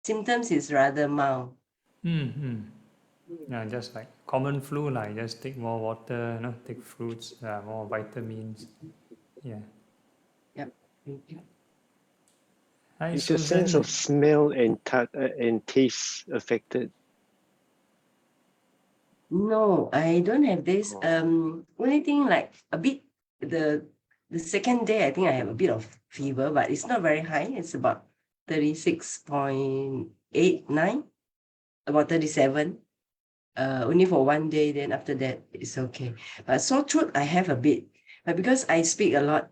symptoms is rather mild. Yeah, just like common flu, like just take more water, take fruits, more vitamins. Yeah. Yep. Thank you. Hi, Is your sense of Susan. smell and taste affected? No, I don't have this. Oh. Only thing like a bit the second day I think I have a bit of fever, but it's not very high. It's about 36.89, about 37. Only for one day, then after that it's okay. But sore throat I have a bit. But because I speak a lot,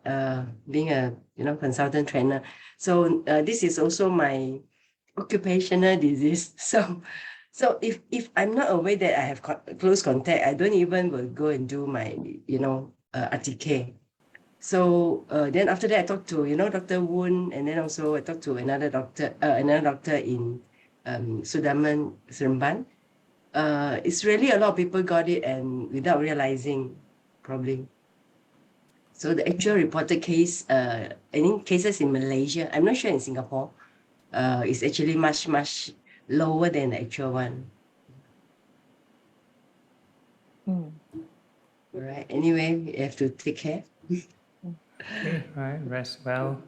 being a consultant trainer, so this is also my occupational disease. So if I'm not aware that I have close contact, I don't even will go and do my RTK. So then after that I talked to Dr. Woon, and then also I talked to another doctor in Sudaman Seremban. It's really a lot of people got it and without realizing, probably. So the actual reported case, I think cases in Malaysia, I'm not sure in Singapore, is actually much, much lower than the actual one. All right. Anyway, we have to take care. Okay, right. Rest well.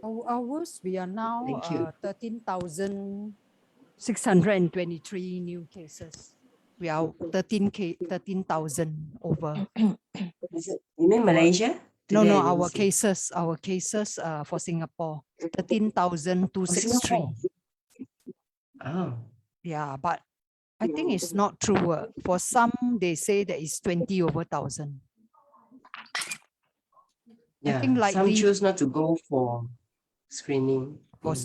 Ours, we are now Thank you. 13,623 new cases. We are 13,000 over. Is it, you mean Malaysia? No, Today no, I didn't see. our cases for Singapore, 13,263. Singapore. Oh. Yeah, but I think it's not true. For some, they say that it's 20 over 1,000. Yeah, I think some likely choose not to go for screening. for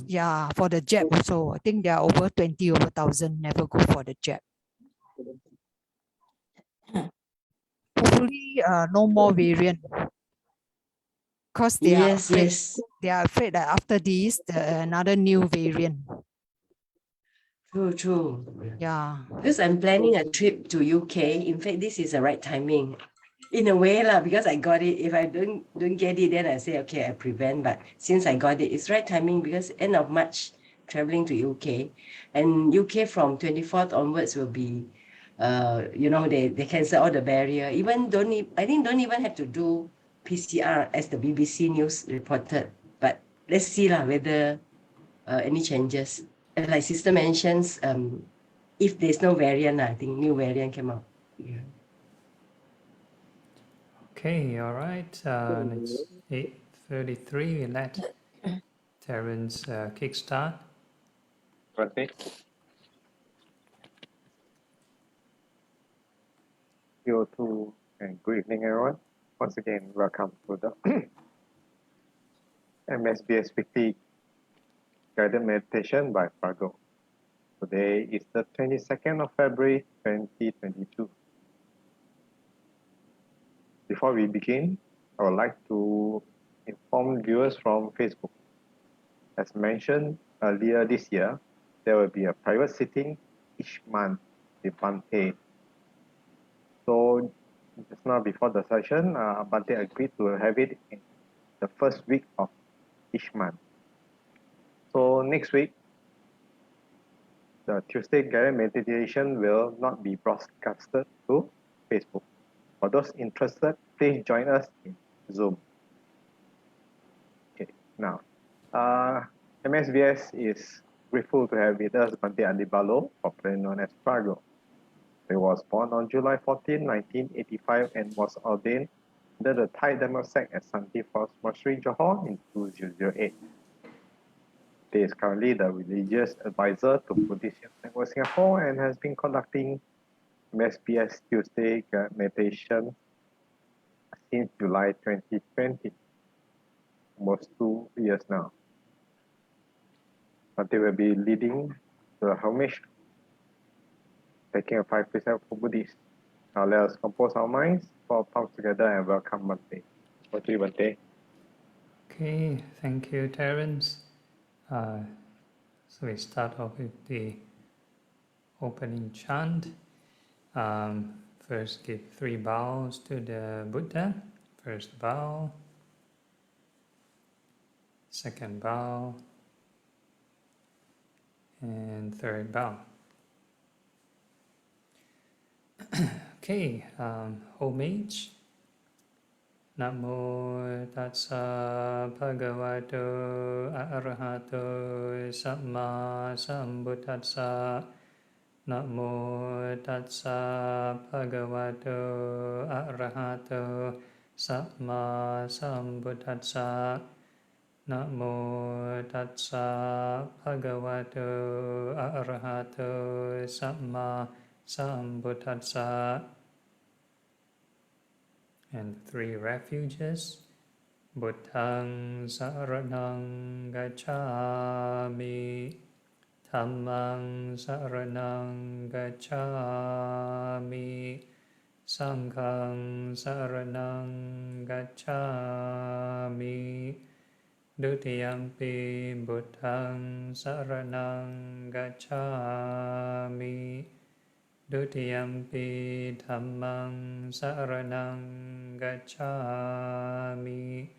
for the jab also. I think there are over 20 over 1,000 never go for the jab. Hopefully, no more variant. Because they are afraid. Yes. They are afraid that after this, another new variant. True. Yeah. Because I'm planning a trip to UK. In fact, this is the right timing. In a way lah, because I got it. If I don't get it, then I say okay, I prevent. But since I got it, it's right timing because end of March traveling to UK, and UK from 24th onwards will be, they cancel all the barrier. Even I think don't even have to do PCR as the BBC News reported. But let's see lah whether any changes. And like Sister mentions, if there's no variant, I think new variant came out. Yeah. Okay, all right. It's 8:33. We let Terence kickstart. Okay. You too, and good evening, everyone. Once again, welcome to the MSBS Weekly Guided Meditation by Phra Goh. Today is the 22nd of February, 2022. Before we begin, I would like to inform viewers from Facebook. As mentioned earlier this year, there will be a private sitting each month with Bante. So just now before the session, Bante agreed to have it in the first week of each month. So next week, the Tuesday guided meditation will not be broadcasted to Facebook. For those interested, please join us in Zoom. Okay, now, MSBS is grateful to have with us Bante Adhibalo, popularly known as Phra Goh. He was born on July 14, 1985 and was ordained under the Thai Dhamma sect at Santi Falls Monastery, Johor in 2008. He is currently the religious advisor to Buddhist Youth Network Singapore and has been conducting MSBS Tuesday meditation since July 2020, almost 2 years now. But they will be leading the homage, taking a 5 precept for Buddhists. Now let us compose our minds, put our palms together and welcome Bante. Over to you, Bante. Okay, thank you, Terence. So we start off with the opening chant. First, give 3 bows to the Buddha. First bow. Second bow. And third bow. Okay, homage. Namo tassa bhagavato arahato samma sambuddhassa. Namo tassa bhagavato arahato samma sambuddhassa. Namo tassa bhagavato arahato samma sambuddhassa. And three refuges. Buddhang saranang gacchami. Dhammang saranang gacchami. Sanghang saranang gacchami. Dutiyampi buddhang saranang gacchami. Dutiyampi dhammang saranang gacchami.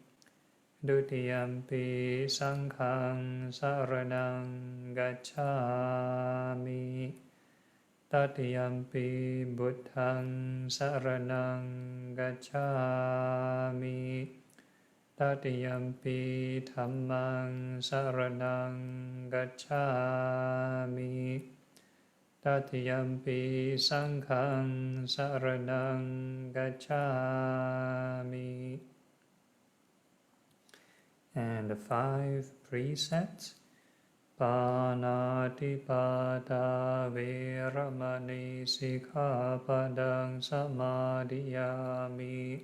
Dutiyampi sanghang saranang gacchami. Tatiyampi buddhang saranang gacchami. Tatiyampi dhammang saranang gacchami. Tatiyampi sanghang saranang gacchami. And the five precepts. Panatipada veramani sikkhapadang samadhiyami.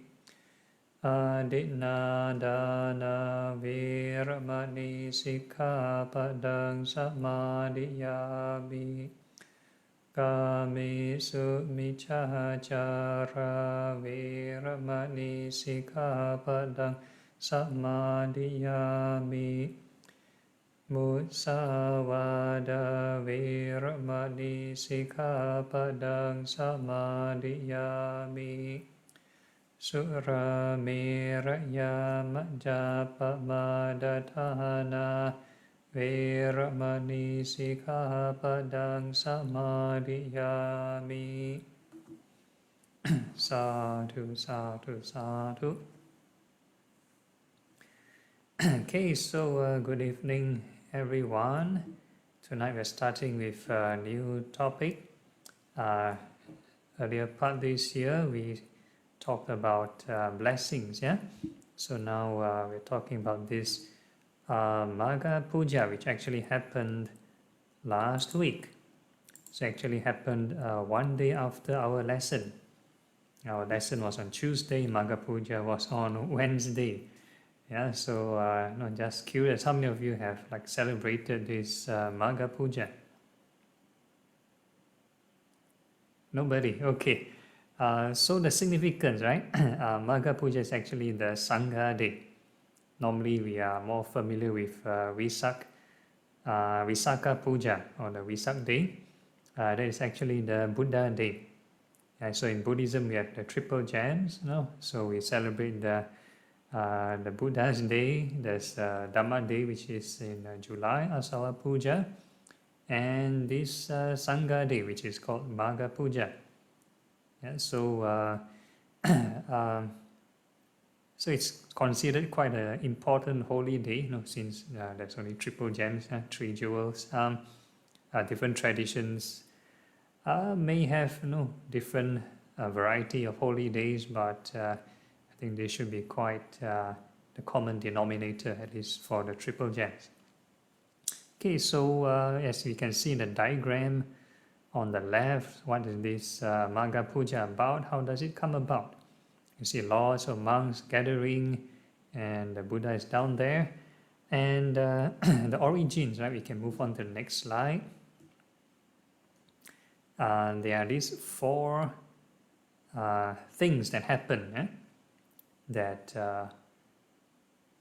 Adinadana veramani sikkhapadang samadhiyami. Kamesu miccācara veramani sikkhapadang samadhiyami. Musavada veramani sikkhapadang samadhiyami. Surameraya majjapamadatthana veramani sikkhapadang samadhiyami. Sadhu, sadhu, sadhu. Okay, so good evening, everyone. Tonight we're starting with a new topic. Earlier part this year we talked about blessings, yeah? So now we're talking about this Manga Puja, which actually happened last week. So actually happened one day after our lesson. Our lesson was on Tuesday, Manga Puja was on Wednesday. Yeah, so just curious, how many of you have like celebrated this Manga Puja? Nobody, okay. So the significance, right? Manga Puja is actually the Sangha day. Normally we are more familiar with Visakha Puja or the Vesak day. That is actually the Buddha day. So in Buddhism we have the triple jams, so we celebrate the Buddha's day. There's Dhamma day, which is in July, Asala Puja, and this Sangha day, which is called Manga Puja. Yeah, so so it's considered quite an important holy day, since there's only triple gems, 3 jewels. Different traditions may have different variety of holy days, but I think they should be quite the common denominator, at least for the triple gems. Okay, so as we can see in the diagram on the left, what is this Manga Puja about? How does it come about? You see lots of monks gathering, and the Buddha is down there. And the origins, right? We can move on to the next slide. There are these 4 things that happen that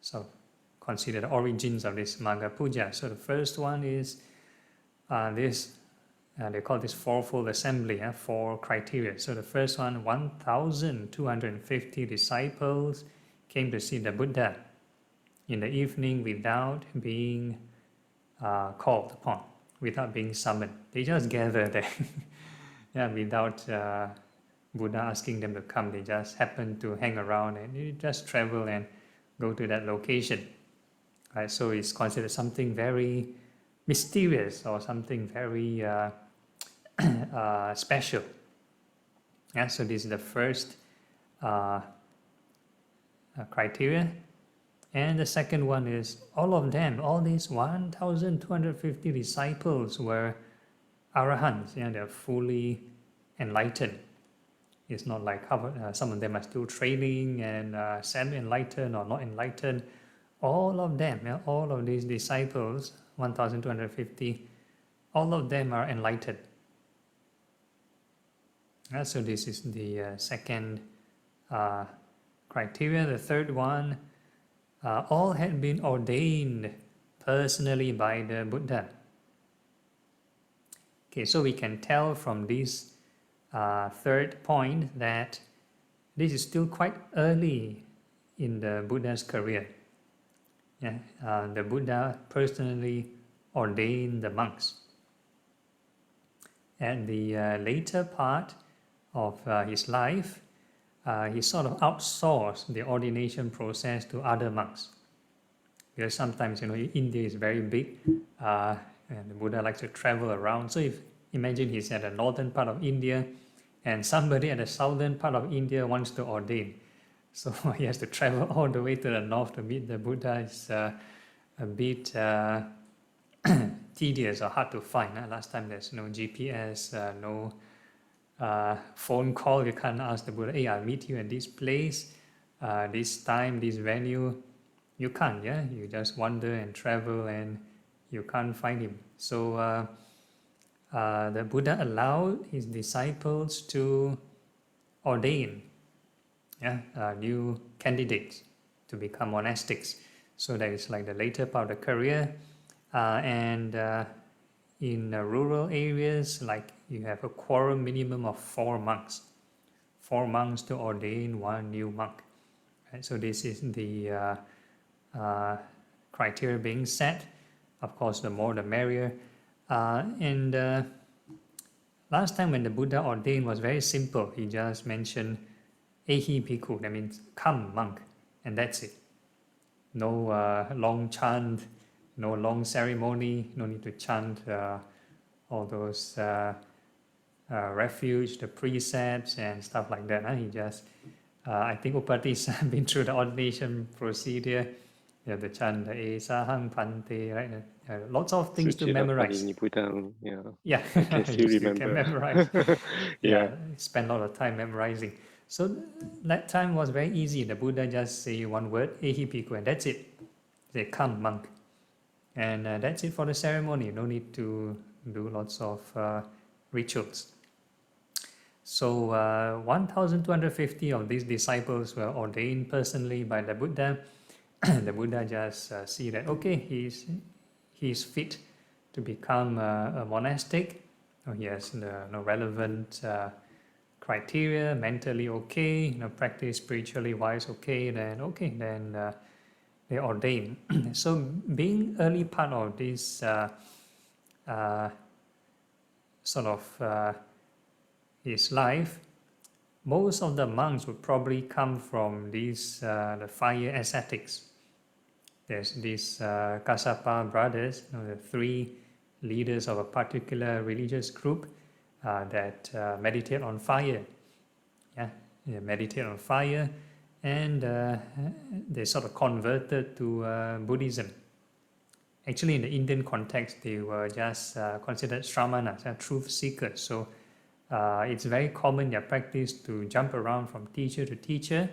so consider the origins of this Manga Puja. So the first one is this. They call this fourfold assembly, 4 criteria. So the first one, 1,250 disciples came to see the Buddha in the evening without being called upon. without being summoned. They just gather there yeah, without Buddha asking them to come. They just happen to hang around and you just travel and go to that location. Right? So it's considered something very mysterious or something very special. Yeah, so this is the first criteria. And the second one is all of them, all these 1,250 disciples were arahants. Yeah, they're fully enlightened. It's not like some of them are still training and semi-enlightened or not enlightened. All of them, yeah, all of these disciples, 1,250, all of them are enlightened. So this is the second criteria. The third one, all had been ordained personally by the Buddha. Okay, so we can tell from this third point that this is still quite early in the Buddha's career. Yeah, the Buddha personally ordained the monks. At the later part of his life, he sort of outsourced the ordination process to other monks. Because sometimes, India is very big, and the Buddha likes to travel around. So if imagine he's at the northern part of India, and somebody at the southern part of India wants to ordain. So he has to travel all the way to the north to meet the Buddha. It's a bit tedious or hard to find. Last time there's no GPS, no phone call. You can't ask the Buddha, hey, I'll meet you at this place, this time, this venue. You can't, yeah? You just wander and travel and you can't find him. So the Buddha allowed his disciples to ordain new candidates to become monastics. So that is like the later part of the career. And in rural areas, like you have a quorum minimum of 4 monks. 4 monks to ordain 1 new monk. Right? So this is the criteria being set. Of course, the more the merrier. And last time when the Buddha ordained was very simple. He just mentioned Ehi Bhikkhu, that means come monk, and that's it. No long chant, no long ceremony, no need to chant all those refuge, the precepts and stuff like that. He just, I think Upatis have been through the ordination procedure. You have to chant the Esahang Pante, right? Lots of things to memorize. Yeah, I can still remember. Can memorize. Yeah. Spend a lot of time memorizing. So that time was very easy. The Buddha just say one word, Ehi Bhikkhu, and that's it. Say, come monk. And that's it for the ceremony. No need to do lots of rituals. So 1,250 of these disciples were ordained personally by the Buddha. The Buddha just see that, okay, he's fit to become a monastic. He has the relevant criteria, mentally okay, practice spiritually wise okay, then they ordain. So being early part of this sort of his life, most of the monks would probably come from these the 5-year ascetics. There's these Kassapa brothers, the 3 leaders of a particular religious group that meditate on fire. They meditate on fire, and they sort of converted to Buddhism. Actually, in the Indian context, they were just considered shramanas, truth seekers. So it's very common their practice to jump around from teacher to teacher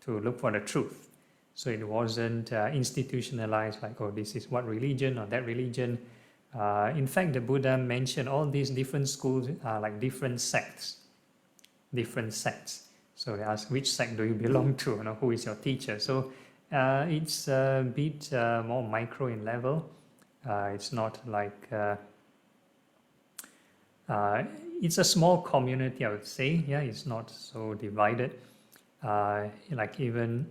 to look for the truth. So it wasn't institutionalized like, oh, this is what religion or that religion. In fact, the Buddha mentioned all these different schools are like different sects. So they ask, which sect do you belong to? Who is your teacher? So it's a bit more micro in level. It's not like it's a small community, I would say. Yeah, it's not so divided. Like even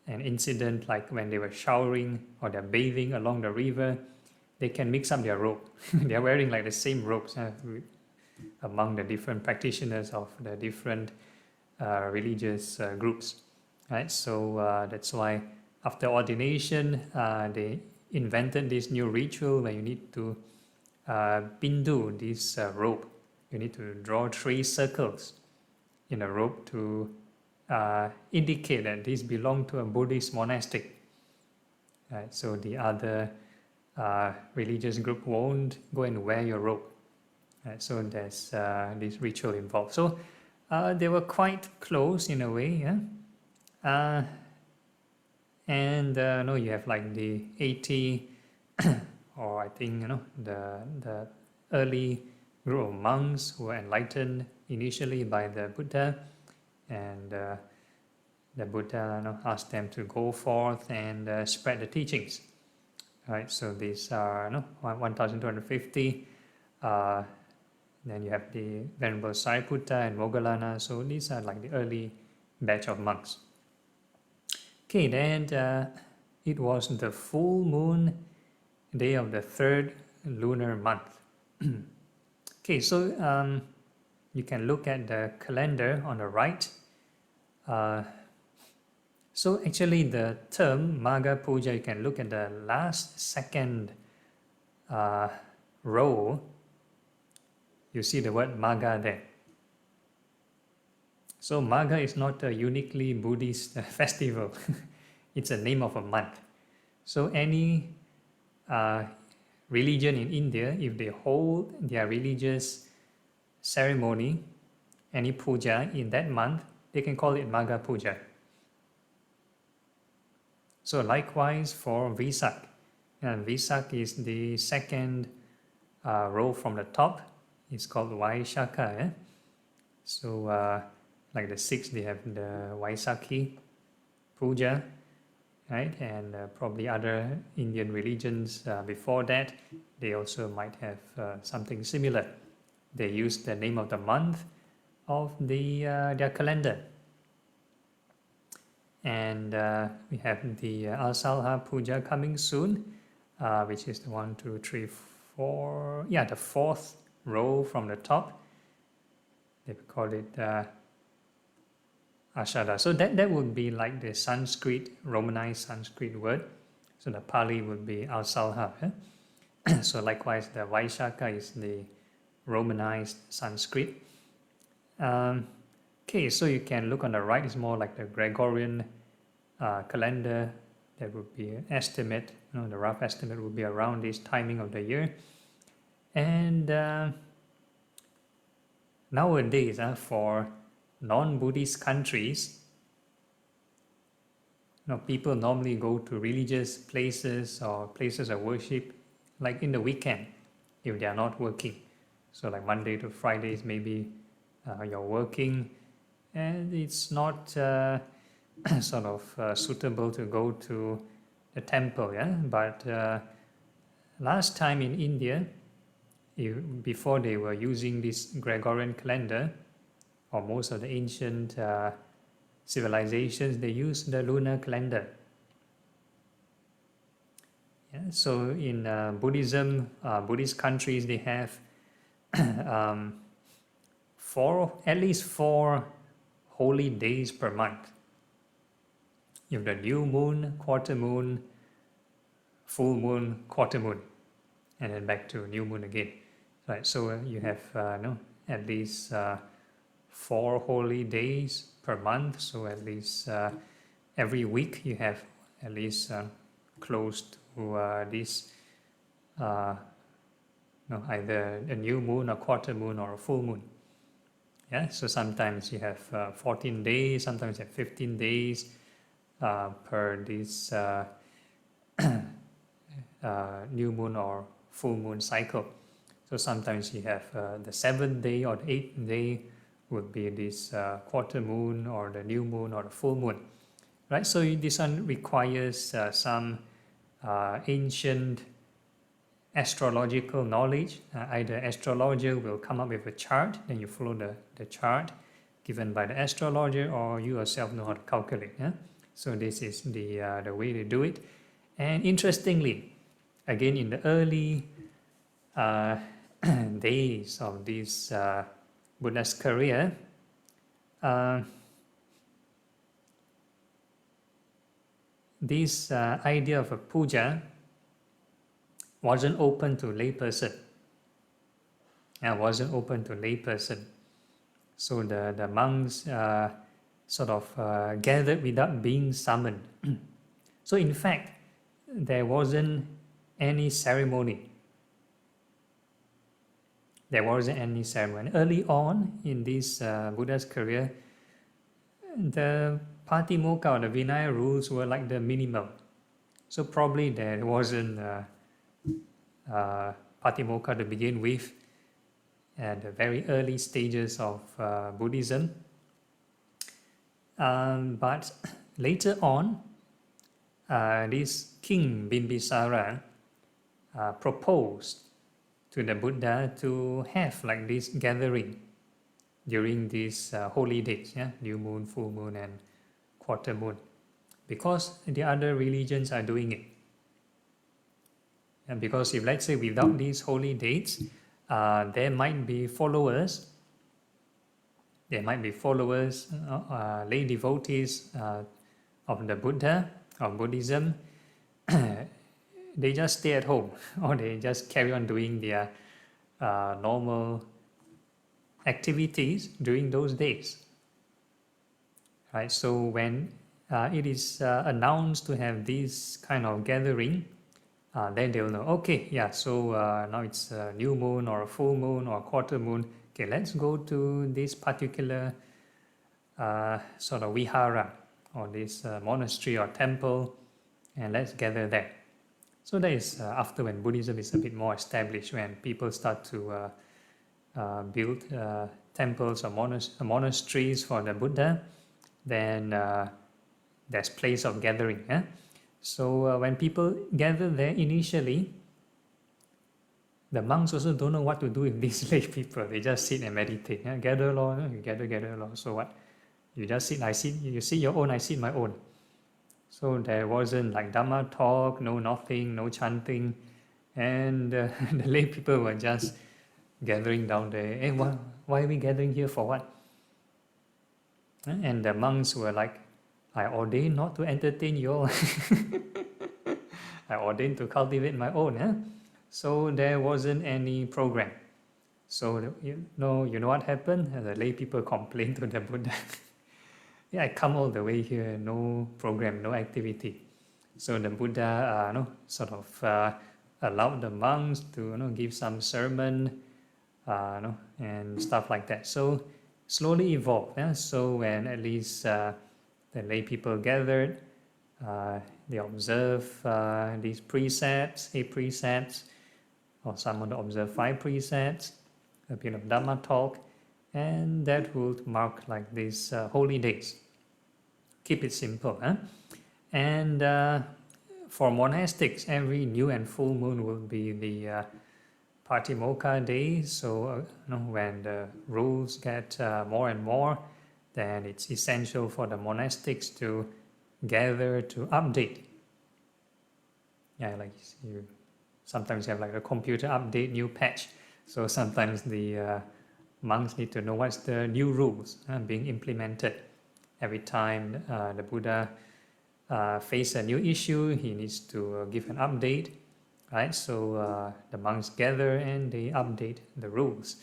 an incident like when they were showering or they're bathing along the river, they can mix up their robe. They are wearing like the same robes among the different practitioners of the different religious groups, right? So that's why after ordination, they invented this new ritual where you need to bindu this robe. You need to draw 3 circles in a robe to indicate that this belongs to a Buddhist monastic. Right? So the other religious group won't go and wear your robe. Right? So there's this ritual involved. So they were quite close in a way, yeah. And no, you have like the 80, or I think the early group of monks who were enlightened initially by the Buddha, and the Buddha asked them to go forth and spread the teachings. Right, so these are 1,250. Then you have the Venerable Sariputta and Moggallana. So these are like the early batch of monks. Okay, then it was the full moon day of the 3rd lunar month. Okay, so you can look at the calendar on the right. So actually the term Manga Puja, you can look at the last second row. You see the word Maga there. So Maga is not a uniquely Buddhist festival. It's a name of a month. So any religion in India, if they hold their religious ceremony, any puja in that month, they can call it Manga Puja. So likewise for Vesak. And Vesak is the second row from the top. It's called Vaishakha. Eh? So like the 6th, they have the Vaisakhi Puja, right? And probably other Indian religions before that, they also might have something similar. They use the name of the month of their calendar. And we have the Asalha Puja coming soon, which is the 1, 2, 3, 4, yeah, the 4th row from the top. They call it Ashada. So that would be like the Sanskrit, Romanized Sanskrit word. So the Pali would be Asalha. Eh? So likewise, the Vaishakha is the Romanized Sanskrit. Okay, so you can look on the right, it's more like the Gregorian calendar. That would be an estimate, the rough estimate would be around this timing of the year. And nowadays, for non-Buddhist countries, people normally go to religious places or places of worship like in the weekend if they are not working. So like Monday to Fridays, maybe you're working, and it's not sort of suitable to go to the temple. Yeah, but last time in India, before they were using this Gregorian calendar, or most of the ancient civilizations, they used the lunar calendar. Yeah, so in Buddhism, Buddhist countries, they have at least 4 holy days per month. You have the new moon, quarter moon, full moon, quarter moon, and then back to new moon again. Right, so you have at least 4 holy days per month. So at least every week you have at least close to this either a new moon, a quarter moon, or a full moon. Yeah, so sometimes you have 14 days, sometimes you have 15 days per this new moon or full moon cycle. So sometimes you have the 7th day or the 8th day would be this quarter moon or the new moon or the full moon, right? So this one requires some ancient astrological knowledge. Either astrologer will come up with a chart, then you follow the chart given by the astrologer, or you yourself know how to calculate. Yeah? So this is the way to do it. And interestingly, again, in the early days of this Buddha's career, this idea of a puja wasn't open to layperson. Wasn't open to layperson. So the monks sort of gathered without being summoned. So in fact, there wasn't any ceremony. There wasn't any ceremony. Early on in this Buddha's career, the Patimokkha or the Vinaya rules were like the minimum. So probably there wasn't Patimokkha to begin with at the very early stages of Buddhism. But later on, this King Bimbisara proposed to the Buddha to have like this gathering during these holy days, new moon, full moon, and quarter moon, because the other religions are doing it. And because if, let's say, without these holy dates, there might be followers, lay devotees of the Buddha, of Buddhism. They just stay at home, or they just carry on doing their normal activities during those days. Right? So when it is announced to have this kind of gathering, then they'll know, okay, so now it's a new moon or a full moon or a quarter moon. Okay, let's go to this particular sort of vihara or this monastery or temple, and let's gather there. So that is after when Buddhism is a bit more established, when people start to build temples or monasteries for the Buddha, then there's place of gathering. So when people gather there initially, the monks also don't know what to do with these lay people. They just sit and meditate. Gather, Lord, you gather, Lord. So what? You just sit, I sit, you sit your own, I sit my own. So there wasn't like Dhamma talk, no nothing, no chanting. And the lay people were just gathering down there. Hey, why are we gathering here for what? And the monks were like, I ordained not to entertain you all. I ordained to cultivate my own. So there wasn't any program. So you know what happened? The lay people complained to the Buddha. I come all the way here, no program, no activity. So the Buddha sort of allowed the monks to give some sermon and stuff like that. So slowly evolved. So when at least the lay people gathered, they observe these precepts, 8 precepts, or some would observe 5 precepts, a bit of Dhamma talk, and that would mark like these holy days. Keep it simple. And for monastics, every new and full moon will be the Patimokkha day. So when the rules get more and more, then it's essential for the monastics to gather to update. Like you sometimes have like a computer update, new patch. So sometimes the monks need to know what's the new rules being implemented. Every time the Buddha faces a new issue, he needs to give an update, right? So the monks gather and they update the rules.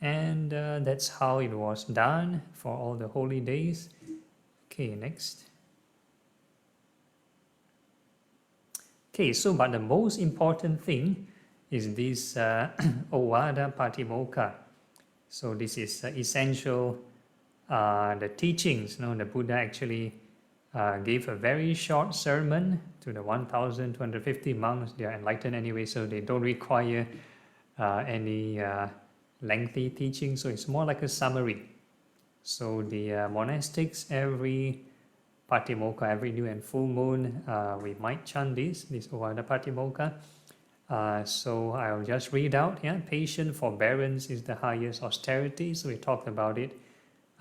And that's how it was done for all the holy days. Okay, next. Okay, so but the most important thing is this Ovada Patimokkha. So this is essential. The teachings, the Buddha actually gave a very short sermon to the 1,250 monks. They are enlightened anyway, so they don't require any lengthy teaching. So it's more like a summary. So the monastics, every Patimokkha, every new and full moon, we might chant this Ovada Patimokkha. So I'll just read out. Patient forbearance is the highest austerity. So we talked about it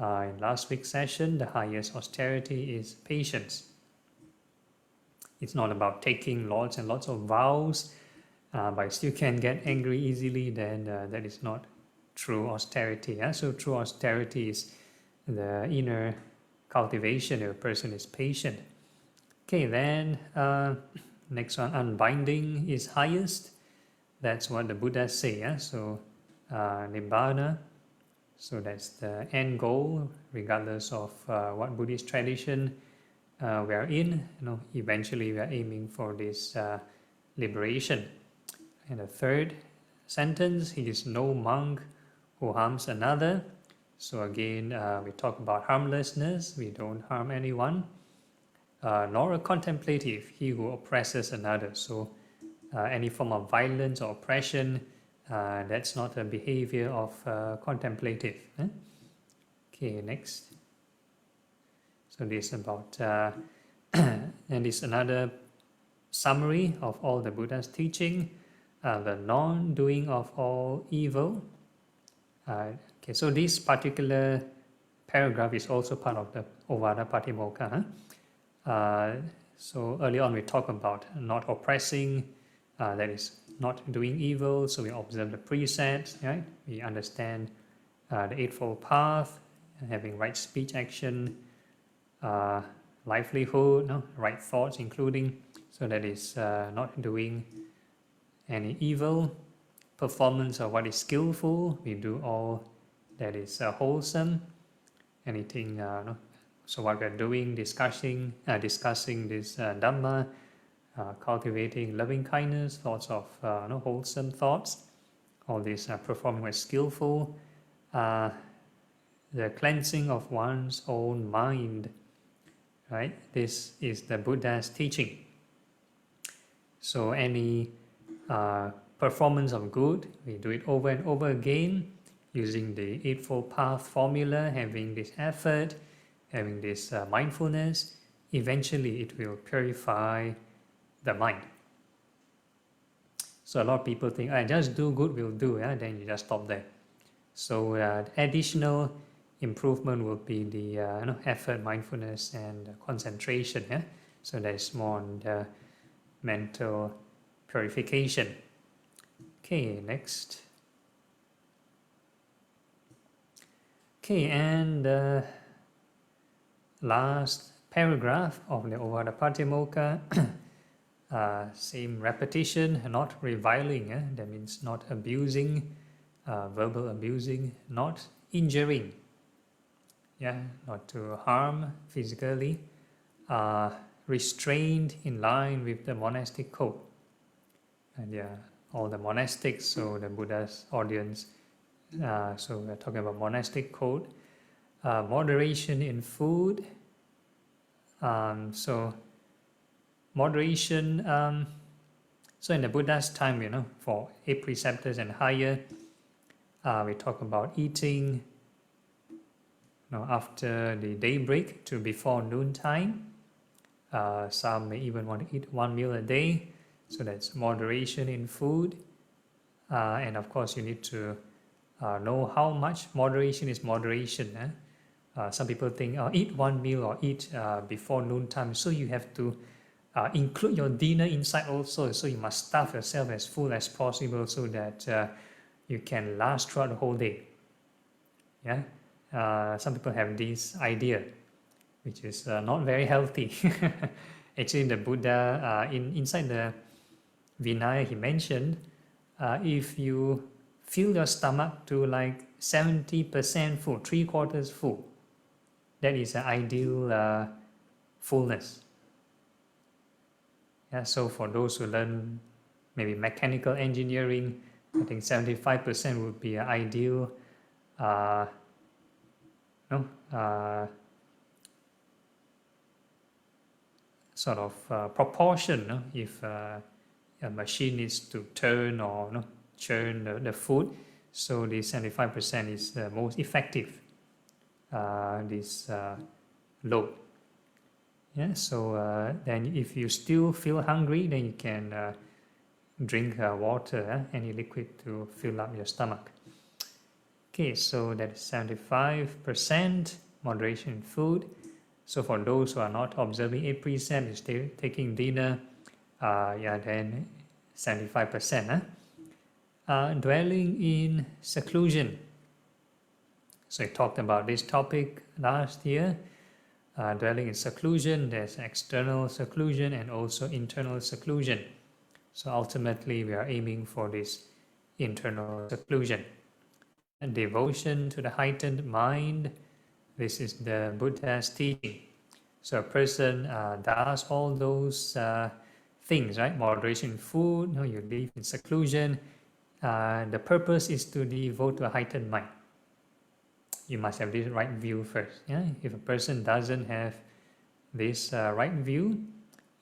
in last week's session. The highest austerity is patience. It's not about taking lots and lots of vows but still can get angry easily, then that is not true austerity. So true austerity is the inner cultivation if a person is patient. Okay, then next one, unbinding is highest. That's what the Buddha say. So Nibbana, so that's the end goal, regardless of what Buddhist tradition we are in. Eventually we are aiming for this liberation. And the third sentence, he is no monk who harms another. So again, we talk about harmlessness. We don't harm anyone. Nor a contemplative, he who oppresses another. So any form of violence or oppression, that's not a behavior of contemplative. Okay, next. So this is about, and this is another summary of all the Buddha's teaching, the non-doing of all evil. Okay, so this particular paragraph is also part of the Ovada Patimokkha. So early on we talk about not oppressing, that is not doing evil, so we observe the precepts, right? We understand the Eightfold Path, having right speech, action, livelihood, right thoughts including, so that is not doing any evil, performance of what is skillful, we do all that is wholesome, anything, so what we are doing, discussing this Dhamma, cultivating loving kindness, thoughts of wholesome thoughts, all these performing what is skillful, the cleansing of one's own mind, right? This is the Buddha's teaching. So any performance of good, we do it over and over again, using the Eightfold Path formula, having this effort, having this mindfulness, eventually it will purify the mind. So a lot of people think, just do good will do, then you just stop there. So additional improvement will be the effort, mindfulness, and concentration. So there's more on the mental purification. Okay, next. Okay, and the last paragraph of the Ovada Patimokkha, same repetition, not reviling, that means not abusing, verbal abusing, not injuring, not to harm physically, restrained in line with the monastic code. And all the monastics, so the Buddha's audience, so we're talking about monastic code, moderation in food. So moderation, so in the Buddha's time, for 8 preceptors and higher, we talk about eating after the daybreak to before noontime. Some may even want to eat 1 meal a day, so that's moderation in food. And of course you need to know how much moderation is moderation. Some people think, eat 1 meal or eat before noontime, so you have to include your dinner inside also, so you must stuff yourself as full as possible so that you can last throughout the whole day. Some people have this idea, which is not very healthy. Actually, the Buddha, inside the Vinaya, he mentioned, if you fill your stomach to like 70% full, 3/4 full, that is an ideal fullness. So for those who learn maybe mechanical engineering, I think 75% would be an ideal sort of proportion. If a machine needs to turn or churn the food, so the 75% is the most effective, this load. So then if you still feel hungry, then you can drink water, any liquid to fill up your stomach. Okay, so that's 75% moderation in food. So for those who are not observing 8 precepts, still taking dinner, then 75%. Dwelling in seclusion. So I talked about this topic last year. Dwelling in seclusion, there's external seclusion and also internal seclusion. So ultimately, we are aiming for this internal seclusion. And devotion to the heightened mind, this is the Buddha's teaching. So a person does all those things, right? Moderation in food, you live in seclusion. The purpose is to devote to a heightened mind. You must have this right view first. Yeah? If a person doesn't have this right view,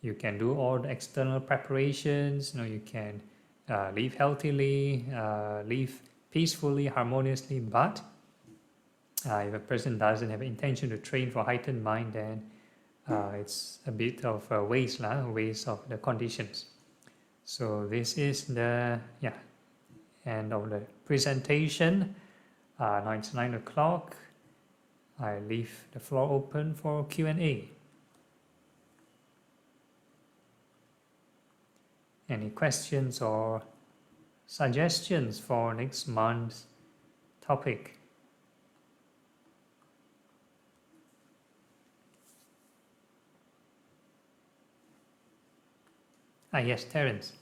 you can do all the external preparations. You can live healthily, live peacefully, harmoniously. But if a person doesn't have intention to train for heightened mind, then it's a bit of a waste of the conditions. So this is the end of the presentation. Now it's 9 o'clock. I leave the floor open for Q&A. Any questions or suggestions for next month's topic? Yes, Terence.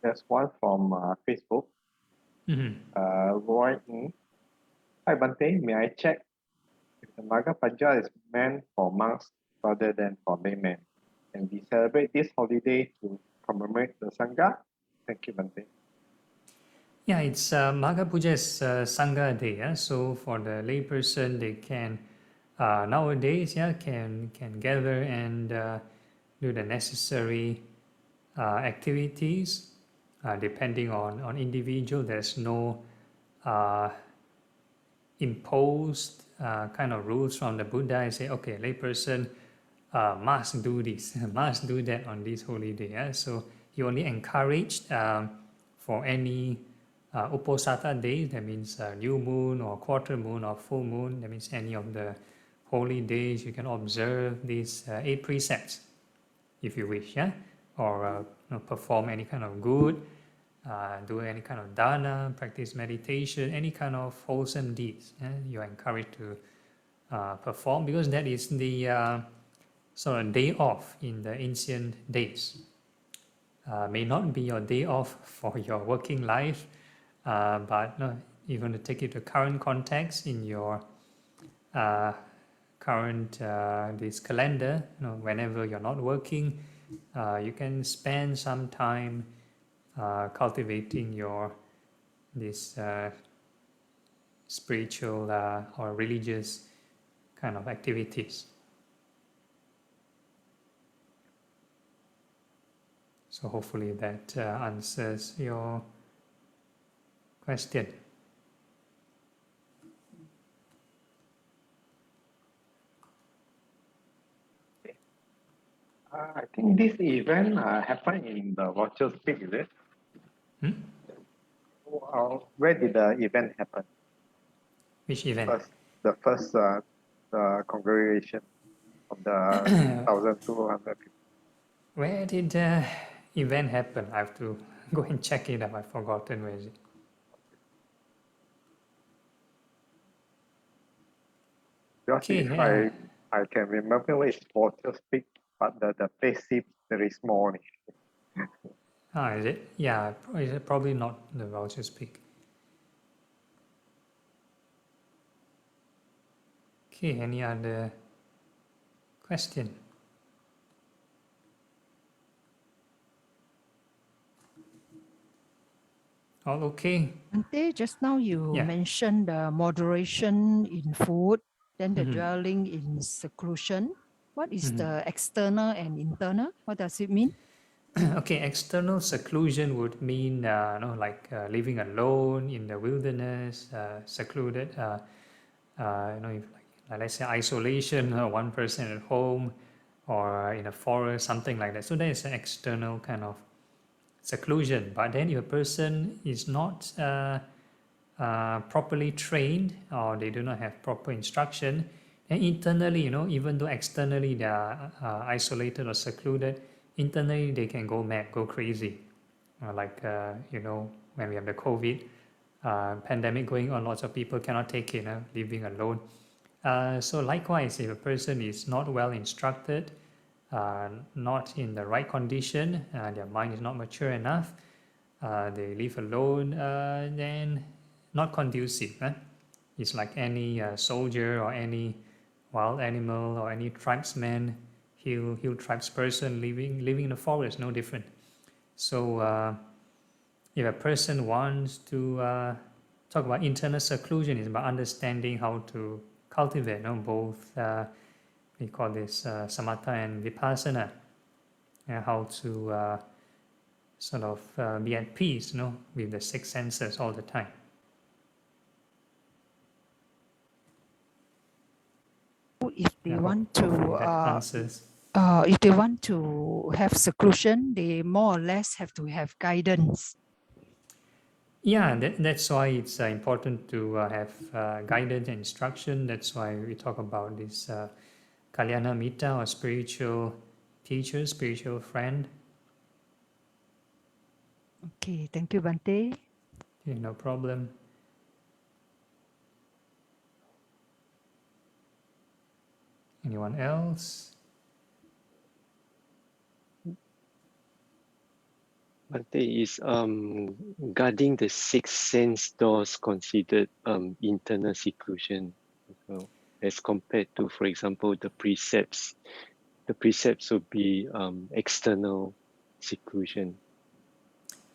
There's one from Facebook. Roy Ng. Hi Bante, may I check if the Manga Puja is meant for monks rather than for laymen? And we celebrate this holiday to commemorate the Sangha? Thank you, Bante. Yeah, it's Manga Puja is Sangha Day. So for the layperson, they can nowadays can gather and do the necessary activities. Depending on individual, there's no imposed kind of rules from the Buddha. I say, okay, layperson must do this, must do that on this holy day. So he only encouraged for any Uposatha days, that means new moon or quarter moon or full moon, that means any of the holy days, you can observe these 8 precepts if you wish, or perform any kind of good, do any kind of dana, practice meditation, any kind of wholesome deeds. You are encouraged to perform, because that is the sort of day off in the ancient days. May not be your day off for your working life, but you're going to take it to current context in your current this calendar. Whenever you're not working, you can spend some time cultivating this spiritual or religious kind of activities. So hopefully that answers your question. I think this event happened in the Virtual Speak, is it? Where did the event happen? Which event? The first congregation of the 1,200 people. Where did the event happen? I have to go and check it up. I've forgotten where is it. Because if I can remember where it's Virtual Speak, but the place seems very small. Is it? Yeah, probably not the Virtual Speak. Okay, any other question? All okay? Ante, just now you mentioned the moderation in food, then the dwelling in seclusion. What is the external and internal? What does it mean? Okay, external seclusion would mean like living alone in the wilderness, secluded. If let's say isolation, one person at home, or in a forest, something like that. So that is an external kind of seclusion. But then if a person is not properly trained, or they do not have proper instruction, and internally, even though externally they are isolated or secluded, internally they can go mad, go crazy. When we have the COVID pandemic going on, lots of people cannot take it, living alone. So likewise, if a person is not well instructed, not in the right condition, their mind is not mature enough, they live alone, then not conducive. It's like any soldier or any wild animal or any tribesman, hill tribesperson living in the forest, no different. So if a person wants to talk about internal seclusion, it's about understanding how to cultivate both, we call this samatha and vipassana, how to sort of be at peace with the six senses all the time. If they want to, that answers. if they want to have seclusion, they more or less have to have guidance. Yeah, that's why it's important to have guidance and instruction. That's why we talk about this Kalyana Mitta, or spiritual teacher, spiritual friend. Okay, thank you, Bhante. Okay, no problem. Anyone else? Bhante, is guarding the six sense doors considered internal seclusion as compared to, for example, the precepts? The precepts would be external seclusion.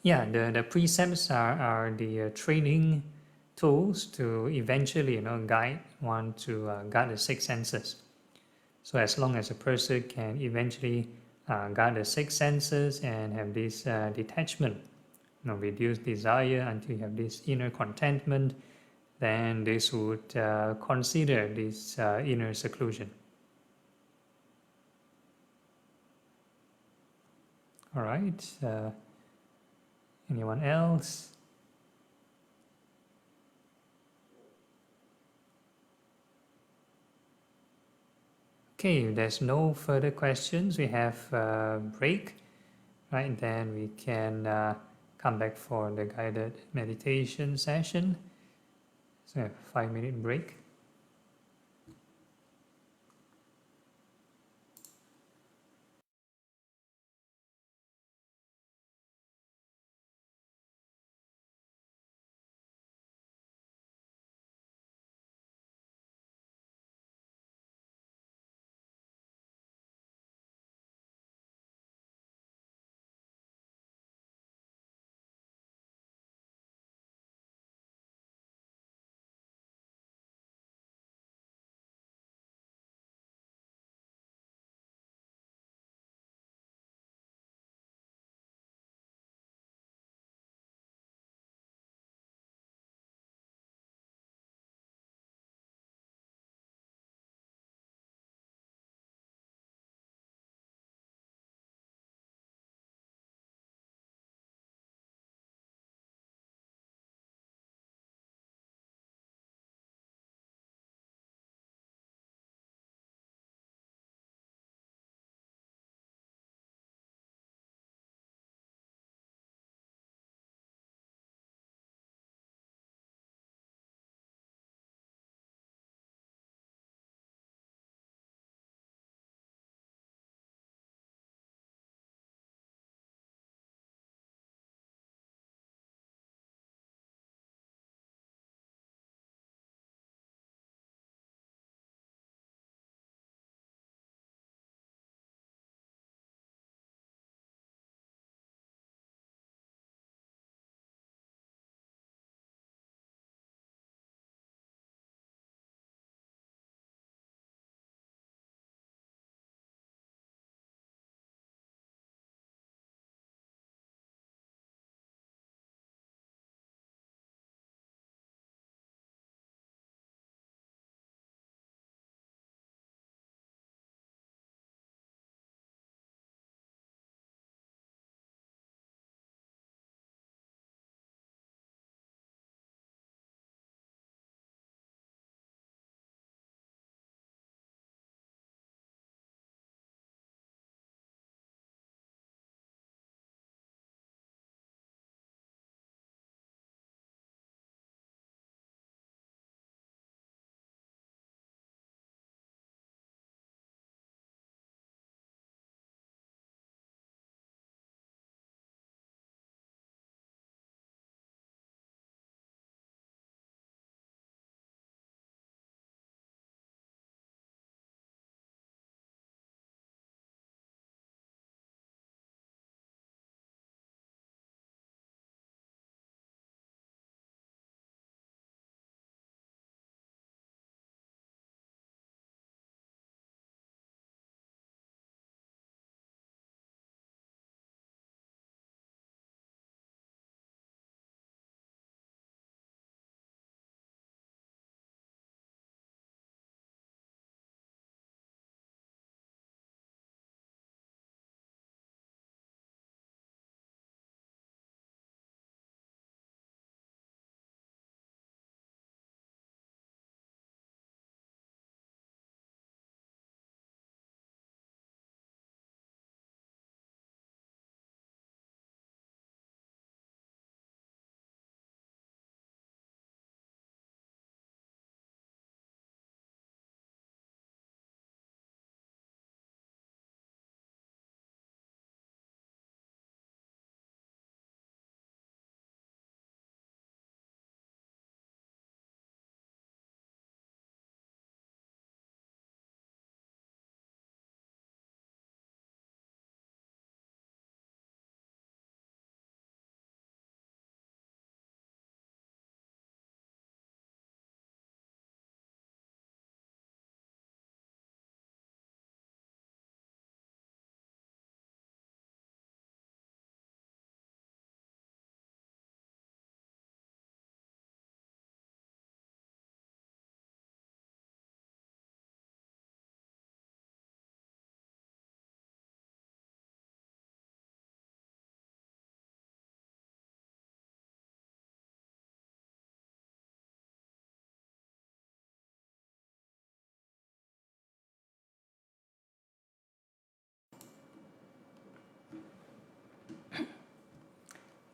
Yeah, the precepts are the training tools to eventually guide one to guard the six senses. So as long as a person can eventually guard the six senses and have this detachment, reduce desire until you have this inner contentment, then this would consider this inner seclusion. All right. Anyone else? Okay, if there's no further questions, we have a break, right? Then we can come back for the guided meditation session. So a 5-minute break.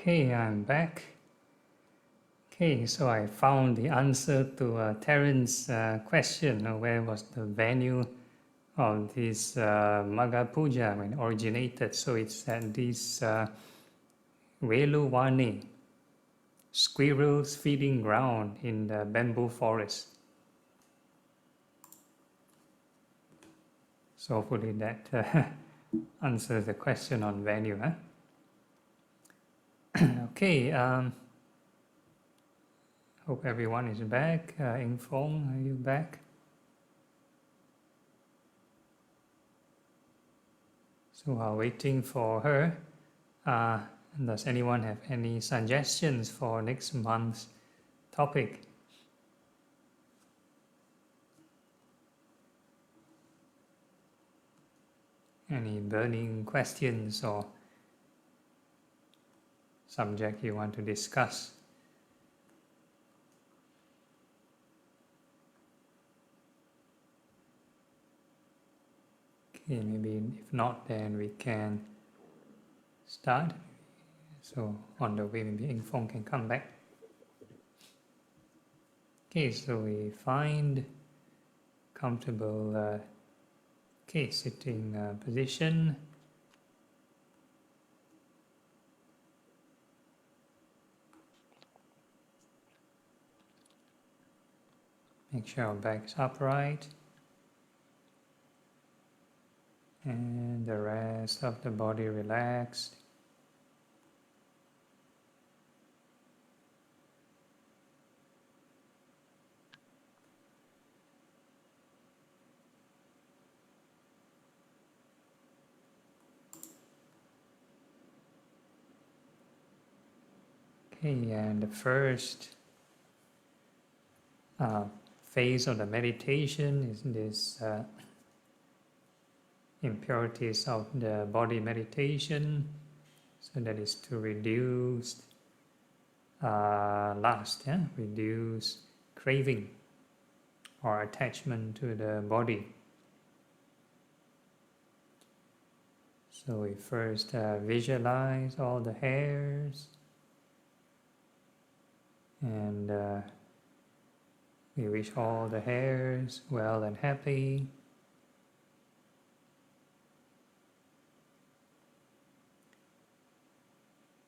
Okay, I'm back. Okay, so I found the answer to Terrence's question, where was the venue of this Manga Puja when it originated. So it's at this Veluvani, squirrels feeding ground in the bamboo forest. So hopefully that answers the question on venue. Huh? Okay, hope everyone is back. Infong, are you back? So while waiting for her, does anyone have any suggestions for next month's topic? Any burning questions or subject you want to discuss? Okay, maybe if not, then we can start. So on the way, maybe Infong can come back. Okay, so we find comfortable sitting position. Make sure our back is upright. And the rest of the body relaxed. Okay, and the first phase of the meditation is this impurities of the body meditation. So that is to reduce lust, reduce craving or attachment to the body. So we first visualize all the hairs, and we wish all the hairs well and happy.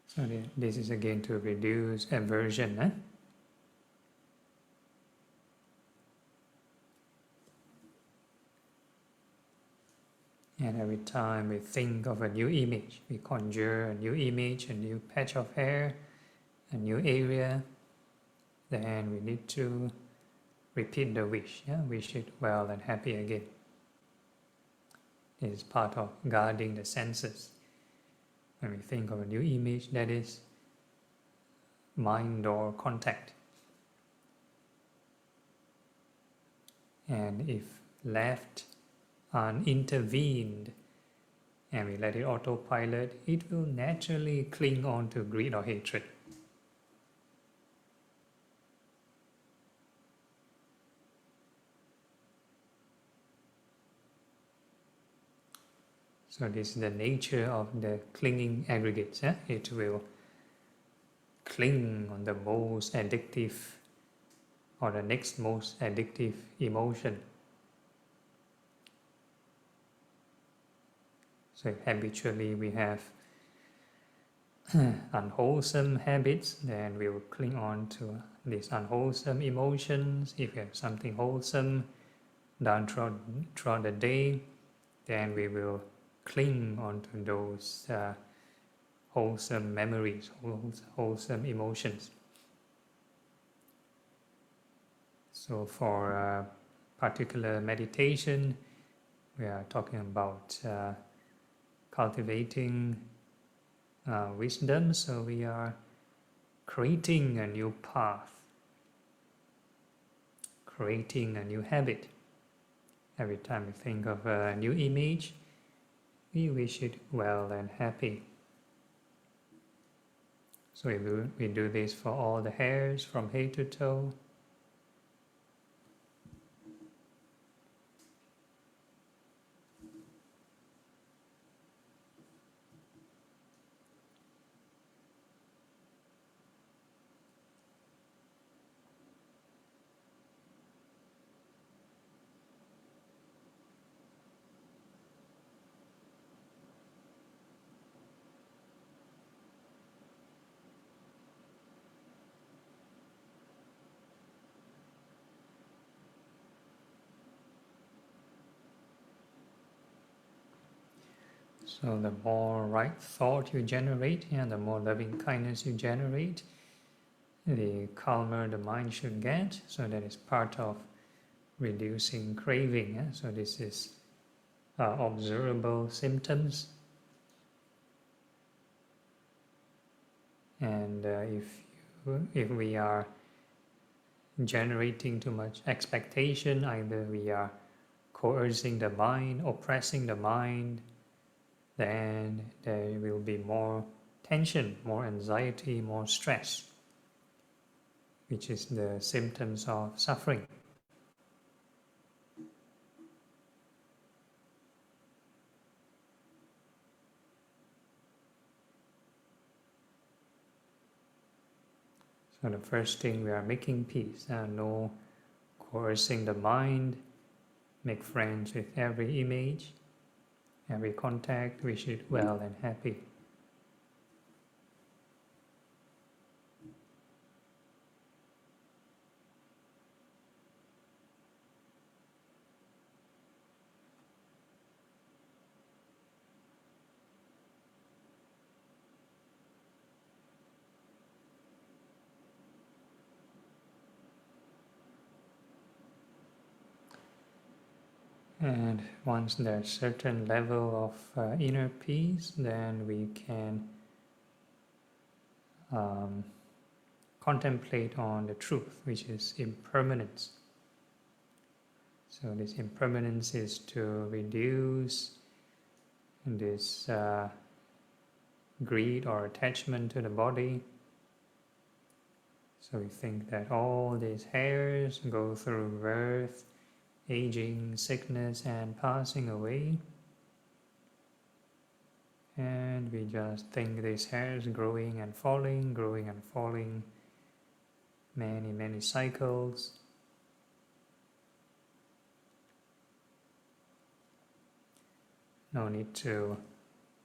So this is again to reduce aversion. And every time we think of a new image, we conjure a new image, a new patch of hair, a new area, then we need to repeat the wish, wish it well and happy again. This is part of guarding the senses. When we think of a new image, that is mind or contact. And if left unintervened and we let it autopilot, it will naturally cling on to greed or hatred. So this is the nature of the clinging aggregates. It will cling on the most addictive or the next most addictive emotion. So if habitually we have unwholesome habits, then we will cling on to these unwholesome emotions. If we have something wholesome done throughout the day, then we will cling onto those wholesome memories, wholesome emotions. So for a particular meditation, we are talking about cultivating wisdom. So we are creating a new path, creating a new habit. Every time we think of a new image, we wish it well and happy. So we do this for all the hairs from head to toe. So the more right thought you generate, and the more loving kindness you generate, the calmer the mind should get. So that is part of reducing craving. So this is observable symptoms. And if we are generating too much expectation, either we are coercing the mind, oppressing the mind, then there will be more tension, more anxiety, more stress, which is the symptoms of suffering. So the first thing, we are making peace, no coercing the mind, make friends with every image, every contact, wish it well and happy. And once there's certain level of inner peace, then we can contemplate on the truth, which is impermanence. So this impermanence is to reduce this greed or attachment to the body. So we think that all these hairs go through birth, aging, sickness, and passing away. And we just think these hairs growing and falling, many, many cycles. No need to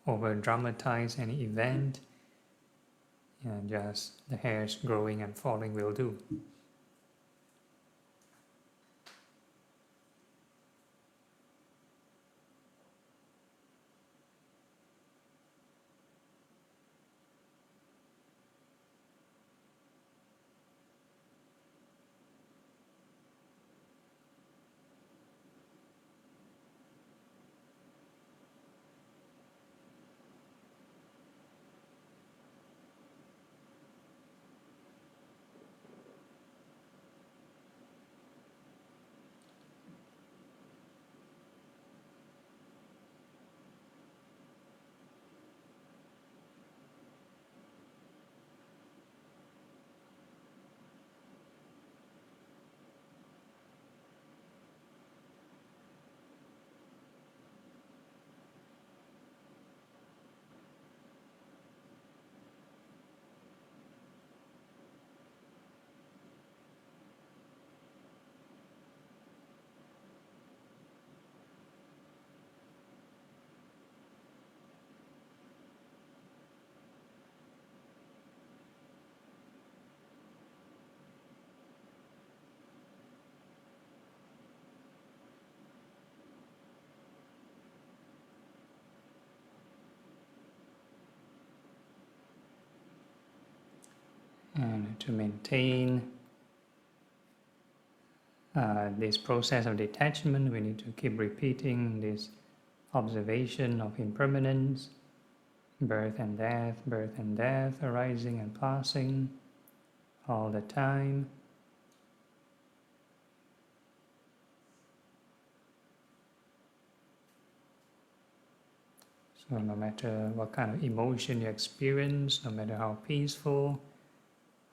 over-dramatize any event, and just the hairs growing and falling will do. And to maintain this process of detachment, we need to keep repeating this observation of impermanence, birth and death, arising and passing all the time. So no matter what kind of emotion you experience, no matter how peaceful,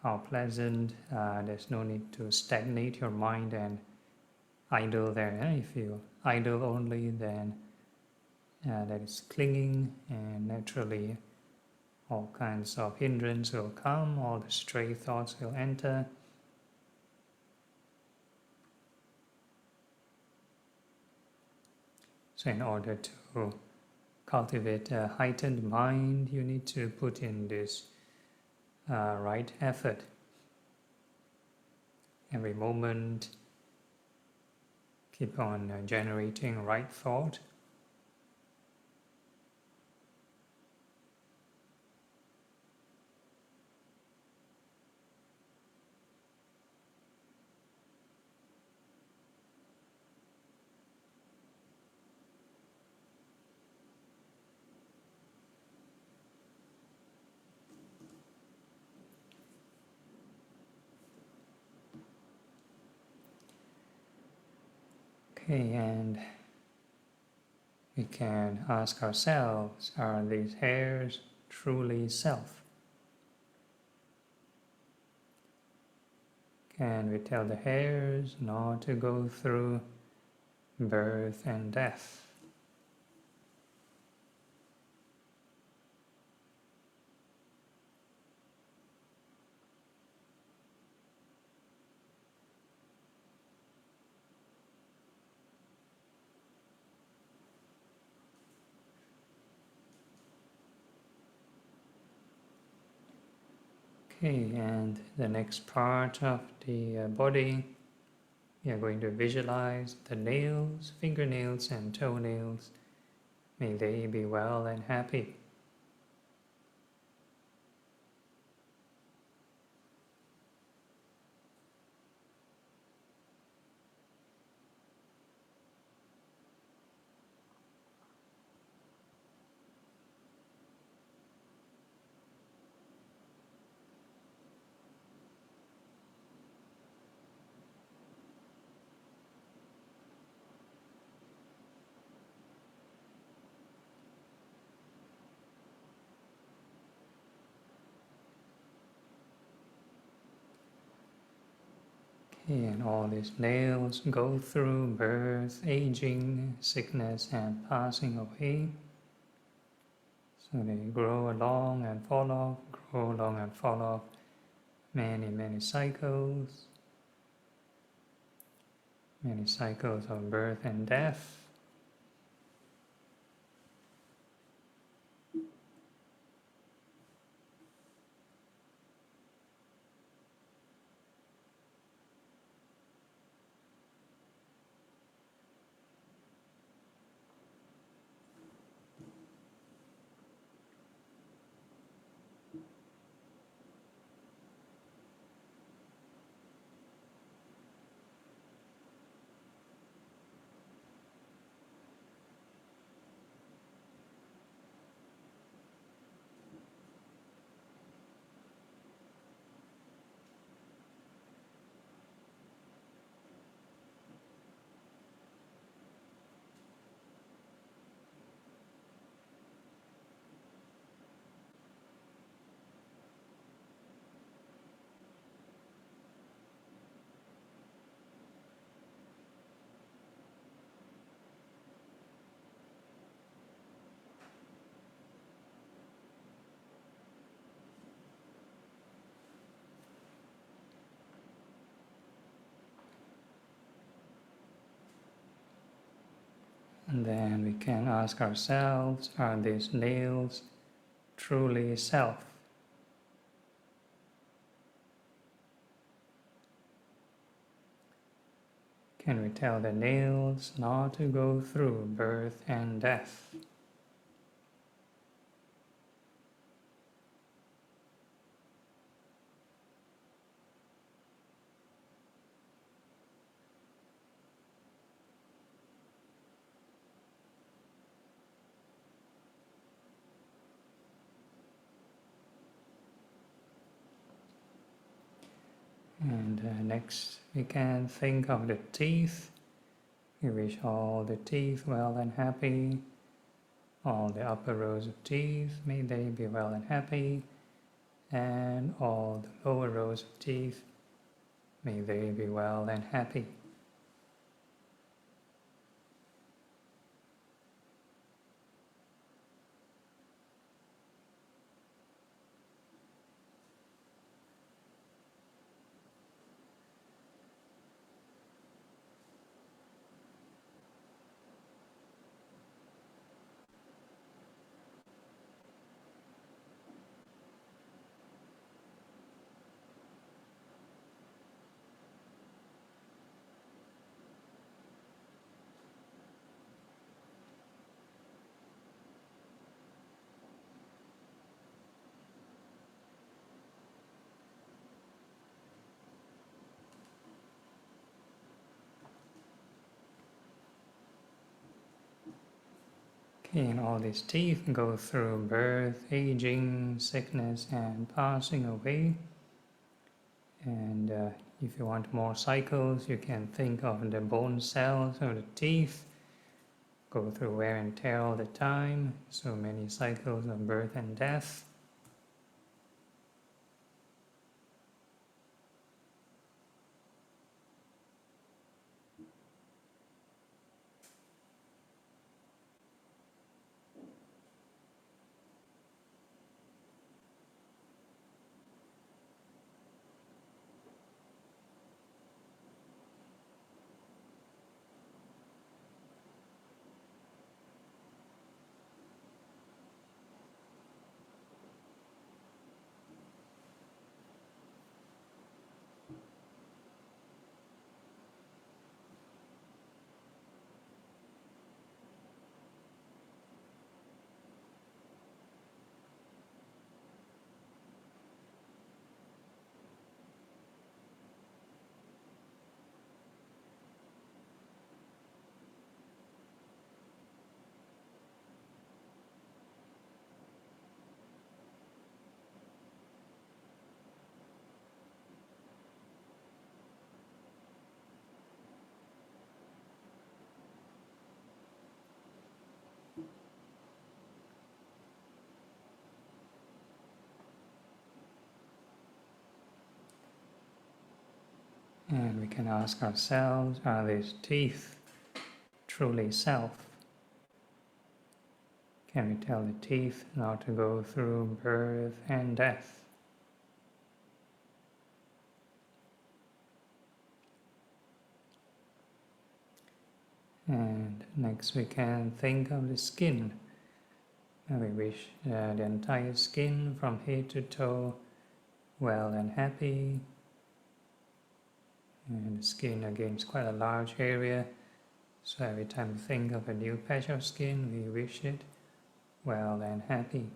how pleasant, there's no need to stagnate your mind and idle there. If you idle only, then that is clinging, and naturally all kinds of hindrance will come, all the stray thoughts will enter. So in order to cultivate a heightened mind, you need to put in this right effort. Every moment, keep on generating right thought. Okay, and we can ask ourselves, are these hairs truly self? Can we tell the hairs not to go through birth and death? Okay, and the next part of the body, we are going to visualize the nails, fingernails and toenails. May they be well and happy. Okay, and all these nails go through birth, aging, sickness and passing away. So they grow along and fall off, grow along and fall off, many cycles of birth and death. And then we can ask ourselves, are these nails truly self? Can we tell the nails not to go through birth and death? And next we can think of the teeth. We wish all the teeth well and happy. All the upper rows of teeth, may they be well and happy. And all the lower rows of teeth, may they be well and happy. Okay, and all these teeth go through birth, aging, sickness, and passing away. And If you want more cycles, you can think of the bone cells of the teeth, go through wear and tear all the time, so many cycles of birth and death. And we can ask ourselves, are these teeth truly self? Can we tell the teeth not to go through birth and death? And next we can think of the skin. And we wish the entire skin from head to toe well and happy. And the skin again is quite a large area, so every time we think of a new patch of skin, we wish it well and happy.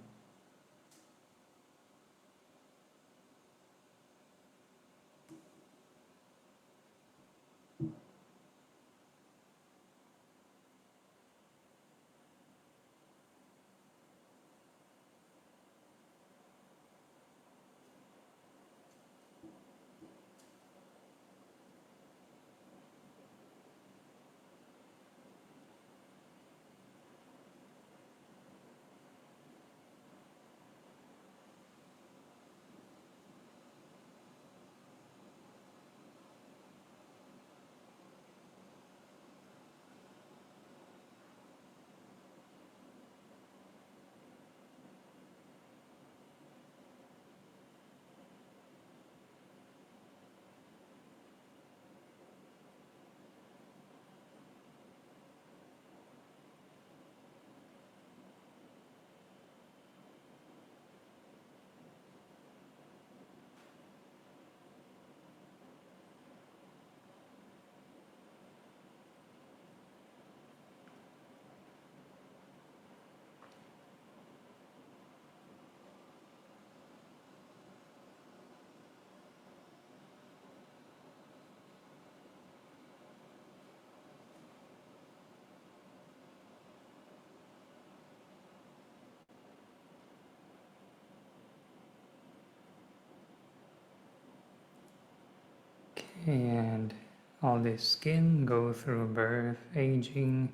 And all this skin go through birth, aging,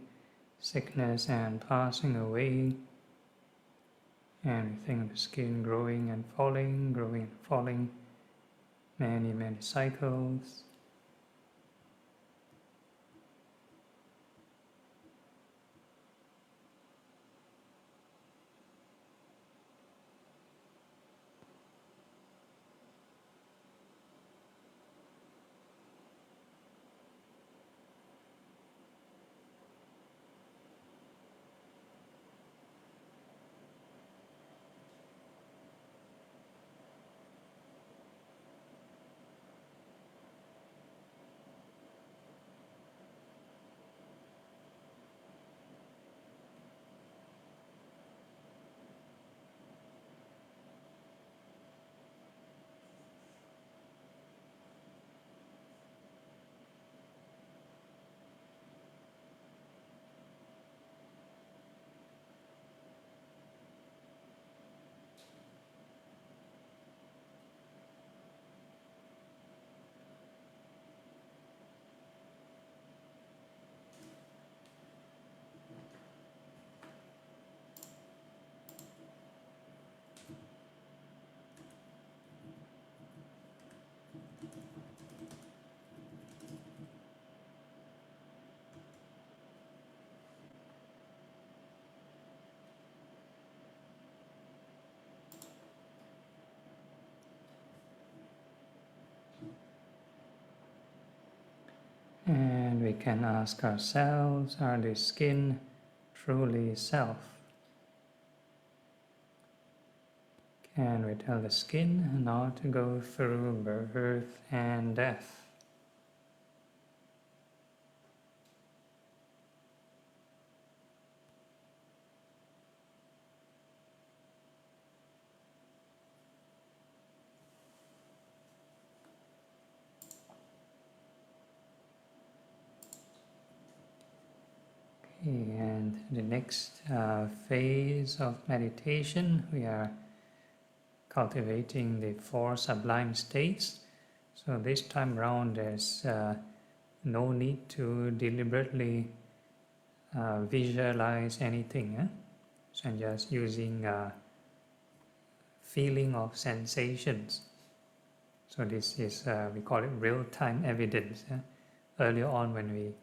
sickness and passing away. And we think of the skin growing and falling, many, many cycles. can ask ourselves, are the skin truly self? Can we tell the skin not to go through birth and death? And the next phase of meditation, we are cultivating the 4 sublime states. So this time around, there's no need to deliberately visualize anything. So I'm just using feeling of sensations. So this is, we call it real-time evidence. Earlier on when we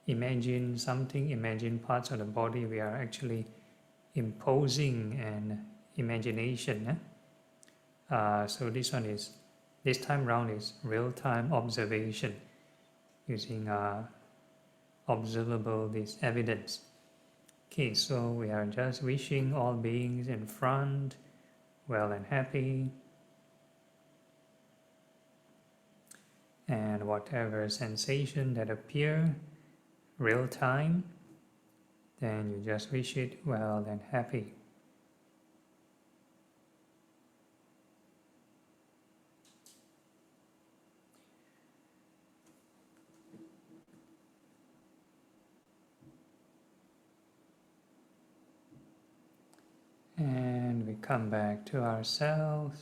imagine something, imagine parts of the body, we are actually imposing an imagination. So this time round is real-time observation using observable this evidence. Okay, so we are just wishing all beings in front well and happy, and whatever sensation that appear real time, then you just wish it well and happy. And we come back to ourselves.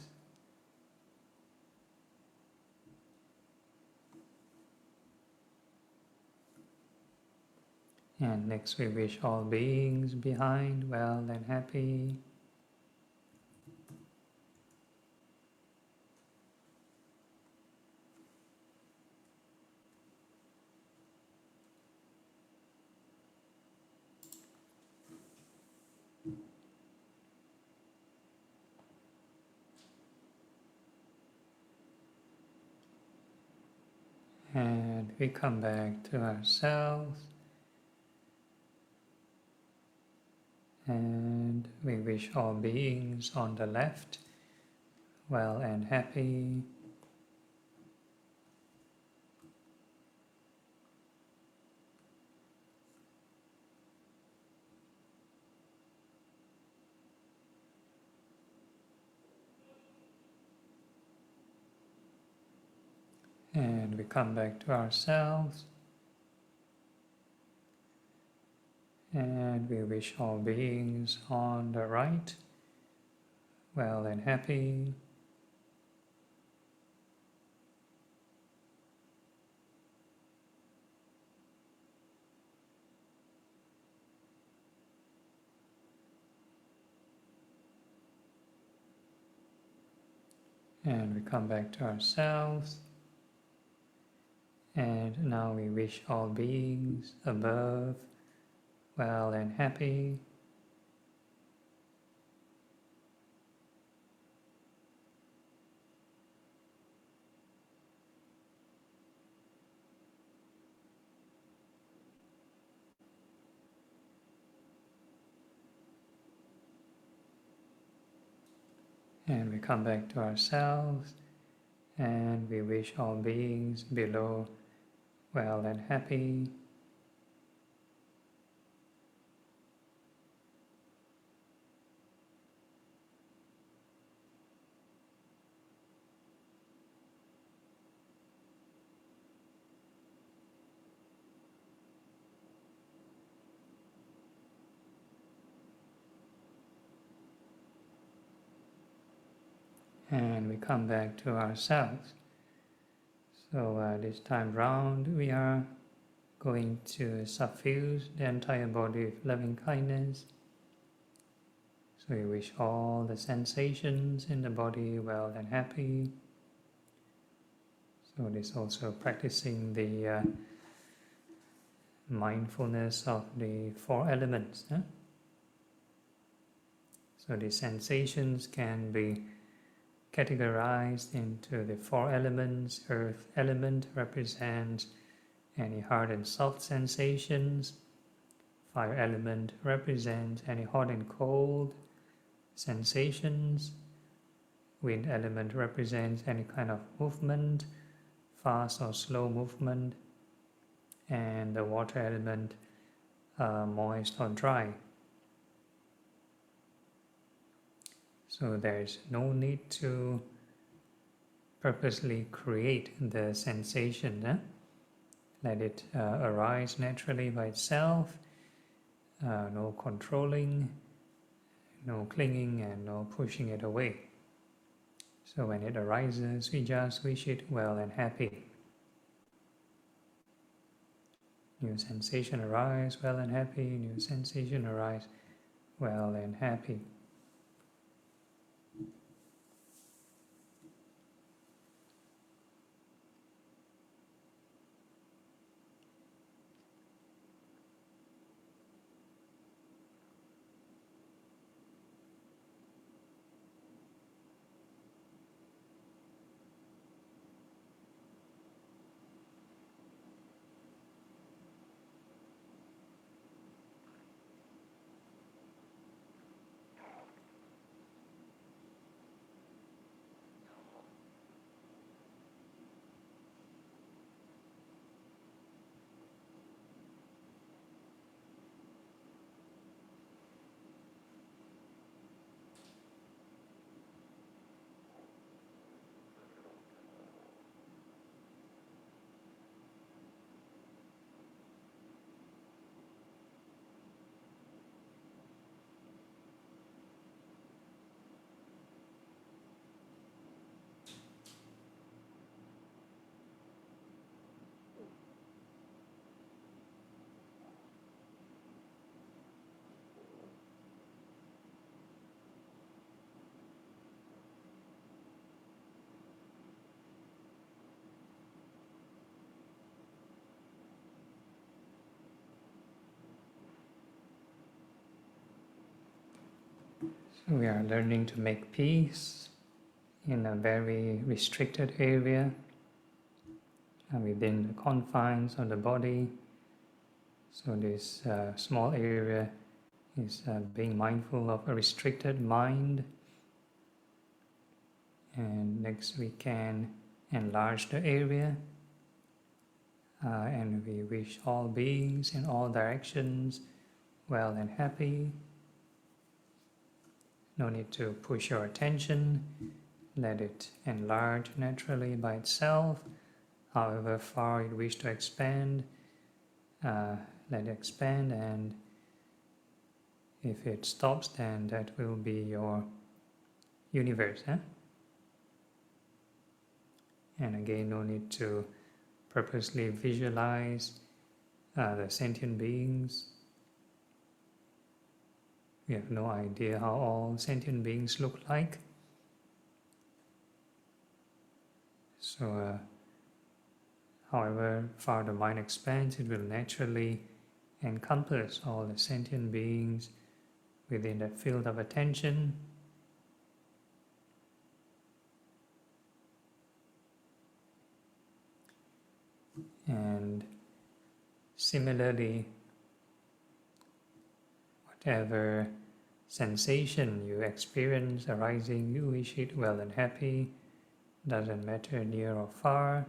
And next we wish all beings behind well and happy. And we come back to ourselves. And we wish all beings on the left well and happy. And we come back to ourselves. And we wish all beings on the right well and happy. And we come back to ourselves. And now we wish all beings above well and happy. And we come back to ourselves, and we wish all beings below well and happy. And we come back to ourselves. So this time round, we are going to suffuse the entire body with loving kindness. So we wish all the sensations in the body well and happy. So this is also practicing the mindfulness of the 4 elements. So the sensations can be categorized into the 4 elements. Earth element represents any hard and soft sensations. Fire element represents any hot and cold sensations. Wind element represents any kind of movement, fast or slow movement. And the water element, moist or dry. So there is no need to purposely create the sensation. Let it arise naturally by itself. No controlling, no clinging, and no pushing it away. So when it arises, we just wish it well and happy. New sensation arise, well and happy. New sensation arise, well and happy. We are learning to make peace in a very restricted area within the confines of the body. So this small area is being mindful of a restricted mind. And next we can enlarge the area and we wish all beings in all directions well and happy. No need to push your attention. Let it enlarge naturally by itself. However far you wish to expand, let it expand, and if it stops, then that will be your universe. And again, no need to purposely visualize the sentient beings. We have no idea how all sentient beings look like. So, however far the mind expands, it will naturally encompass all the sentient beings within that field of attention. And similarly, whatever sensation you experience arising, you wish it well and happy. Doesn't matter near or far,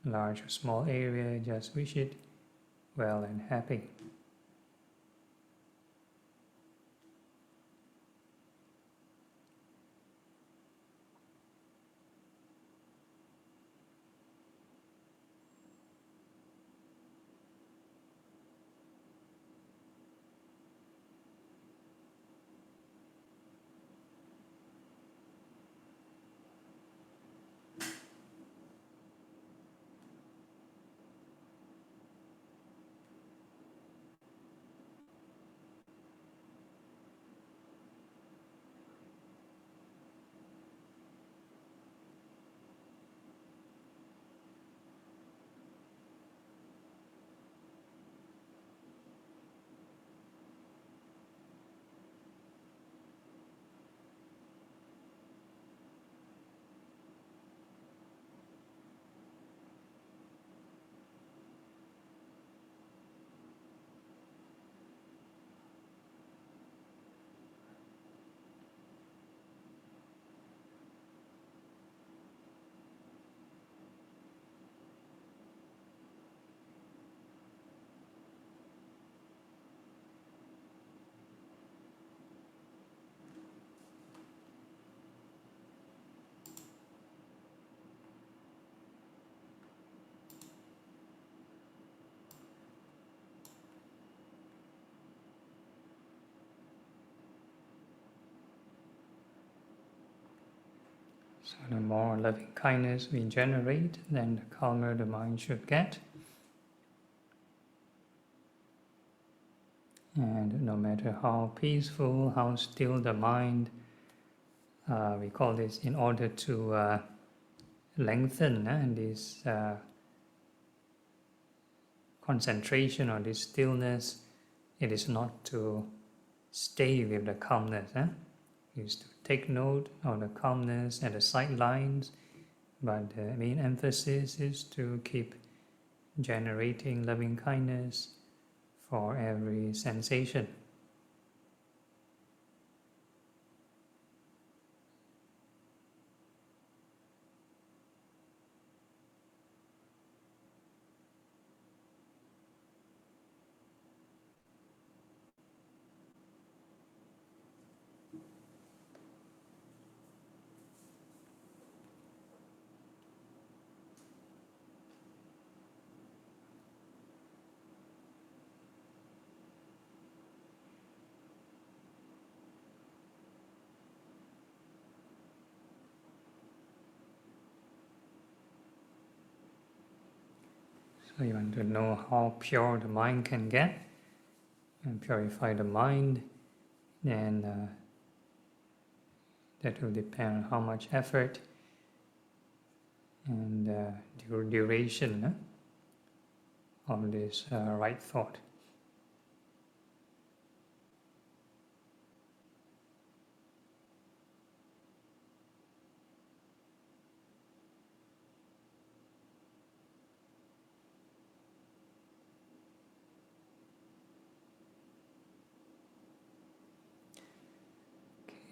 large or small area, just wish it well and happy. So the more loving kindness we generate, then the calmer the mind should get. And no matter how peaceful, how still the mind, we call this in order to lengthen this concentration or this stillness, it is not to stay with the calmness. It is to take note of the calmness and the sidelines, but the main emphasis is to keep generating loving kindness for every sensation. So you want to know how pure the mind can get and purify the mind, then that will depend on how much effort and duration of this right thought.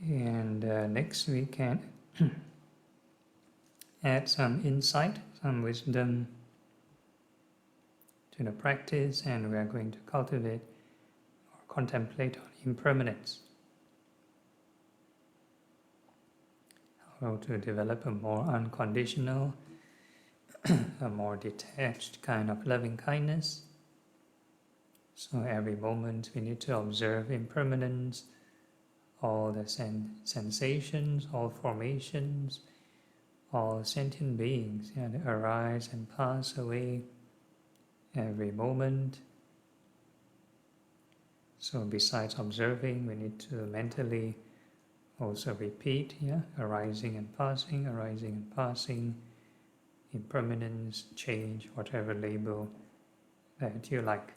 And next we can add some insight, some wisdom to the practice, and we are going to cultivate or contemplate on impermanence. How to develop a more unconditional, a more detached kind of loving kindness. So every moment we need to observe impermanence, all the sensations, all formations, all sentient beings that arise and pass away every moment. So besides observing, we need to mentally also repeat, arising and passing, impermanence, change, whatever label that you like.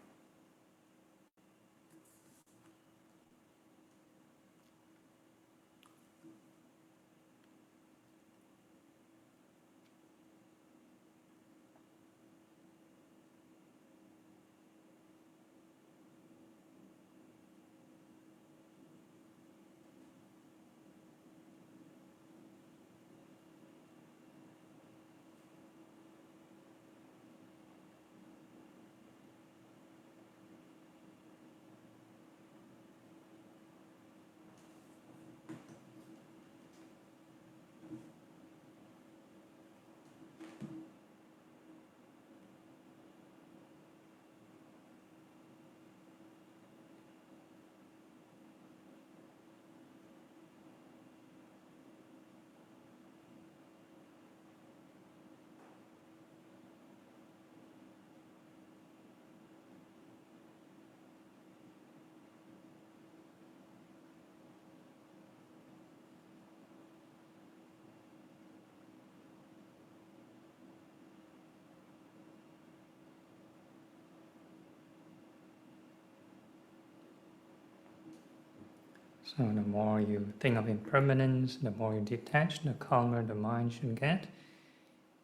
So the more you think of impermanence, the more you detach, the calmer the mind should get.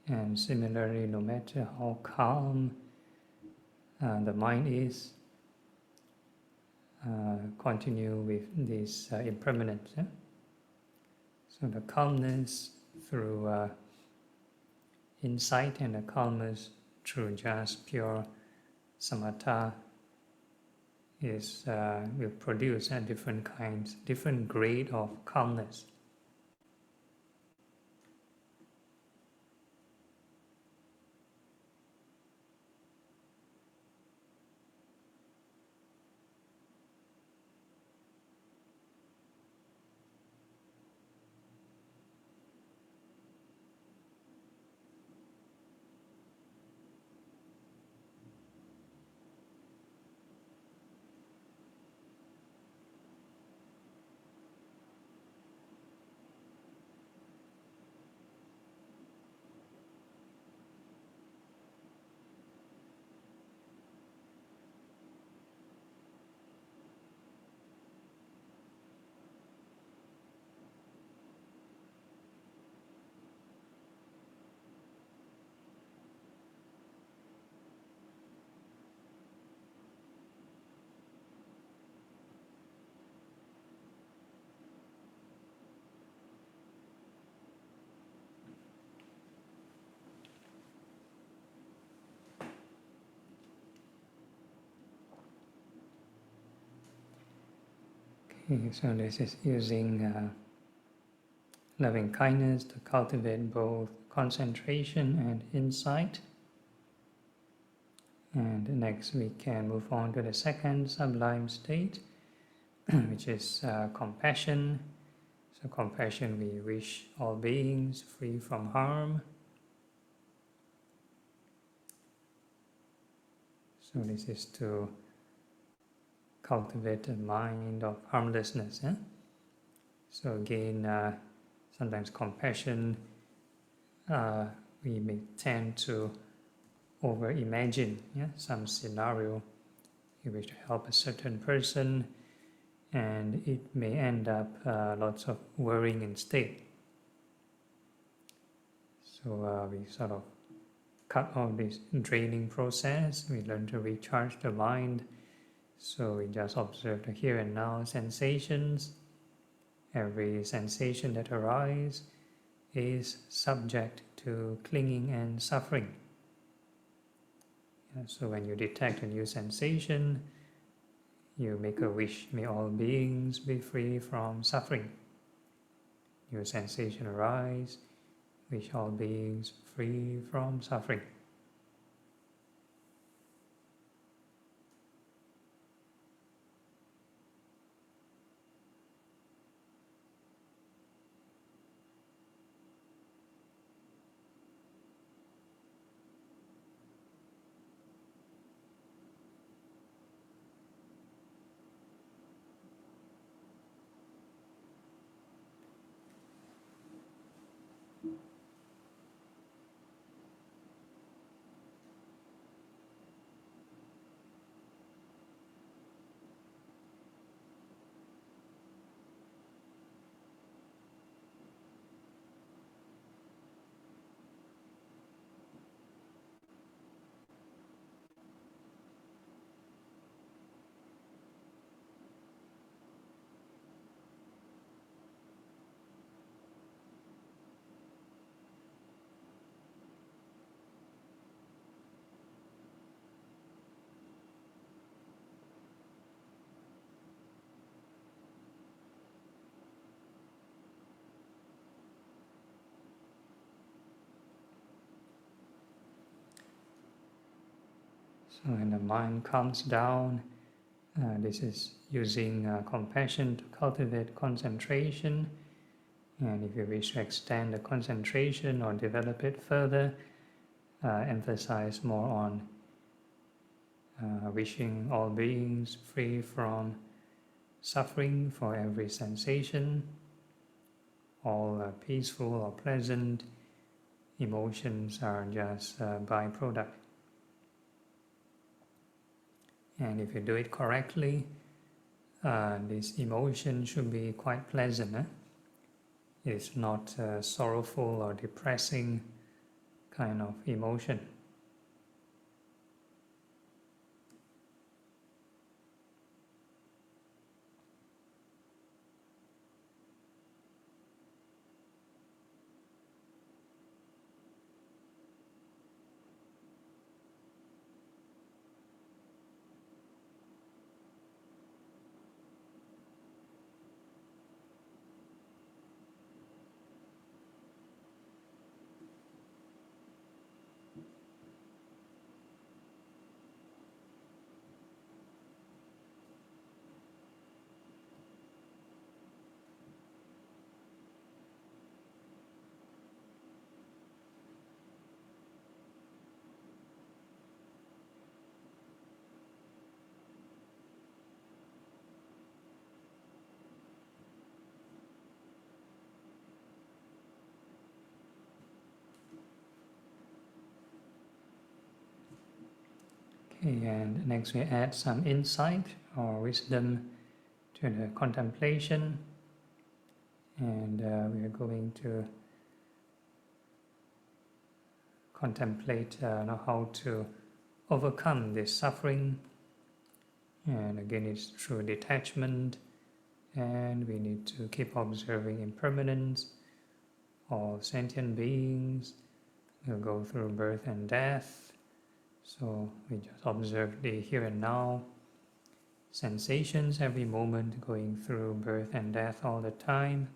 And similarly, no matter how calm the mind is, continue with this impermanence. So the calmness through insight and the calmness through just pure samatha will produce different kinds, different grade of calmness. Okay, so this is using loving kindness to cultivate both concentration and insight. And next we can move on to the second sublime state, which is compassion. So compassion, we wish all beings free from harm. So this is to cultivate a mind of harmlessness. So again, sometimes compassion, we may tend to over-imagine some scenario. You wish to help a certain person, and it may end up lots of worrying instead. So we sort of cut off this draining process. We learn to recharge the mind. So we just observe the here and now sensations. Every sensation that arises is subject to clinging and suffering. So when you detect a new sensation, you make a wish, may all beings be free from suffering. New sensation arise, wish all beings free from suffering. So when the mind calms down, this is using compassion to cultivate concentration. And if you wish to extend the concentration or develop it further, emphasize more on wishing all beings free from suffering for every sensation, all peaceful or pleasant emotions are just a byproduct. And if you do it correctly, this emotion should be quite pleasant. It's not a sorrowful or depressing kind of emotion. Okay, and next we add some insight or wisdom to the contemplation, and we are going to contemplate how to overcome this suffering. And again, it's through detachment, and we need to keep observing impermanence. All sentient beings will go through birth and death, so we just observe the here and now. sensations every moment, going through birth and death all the time.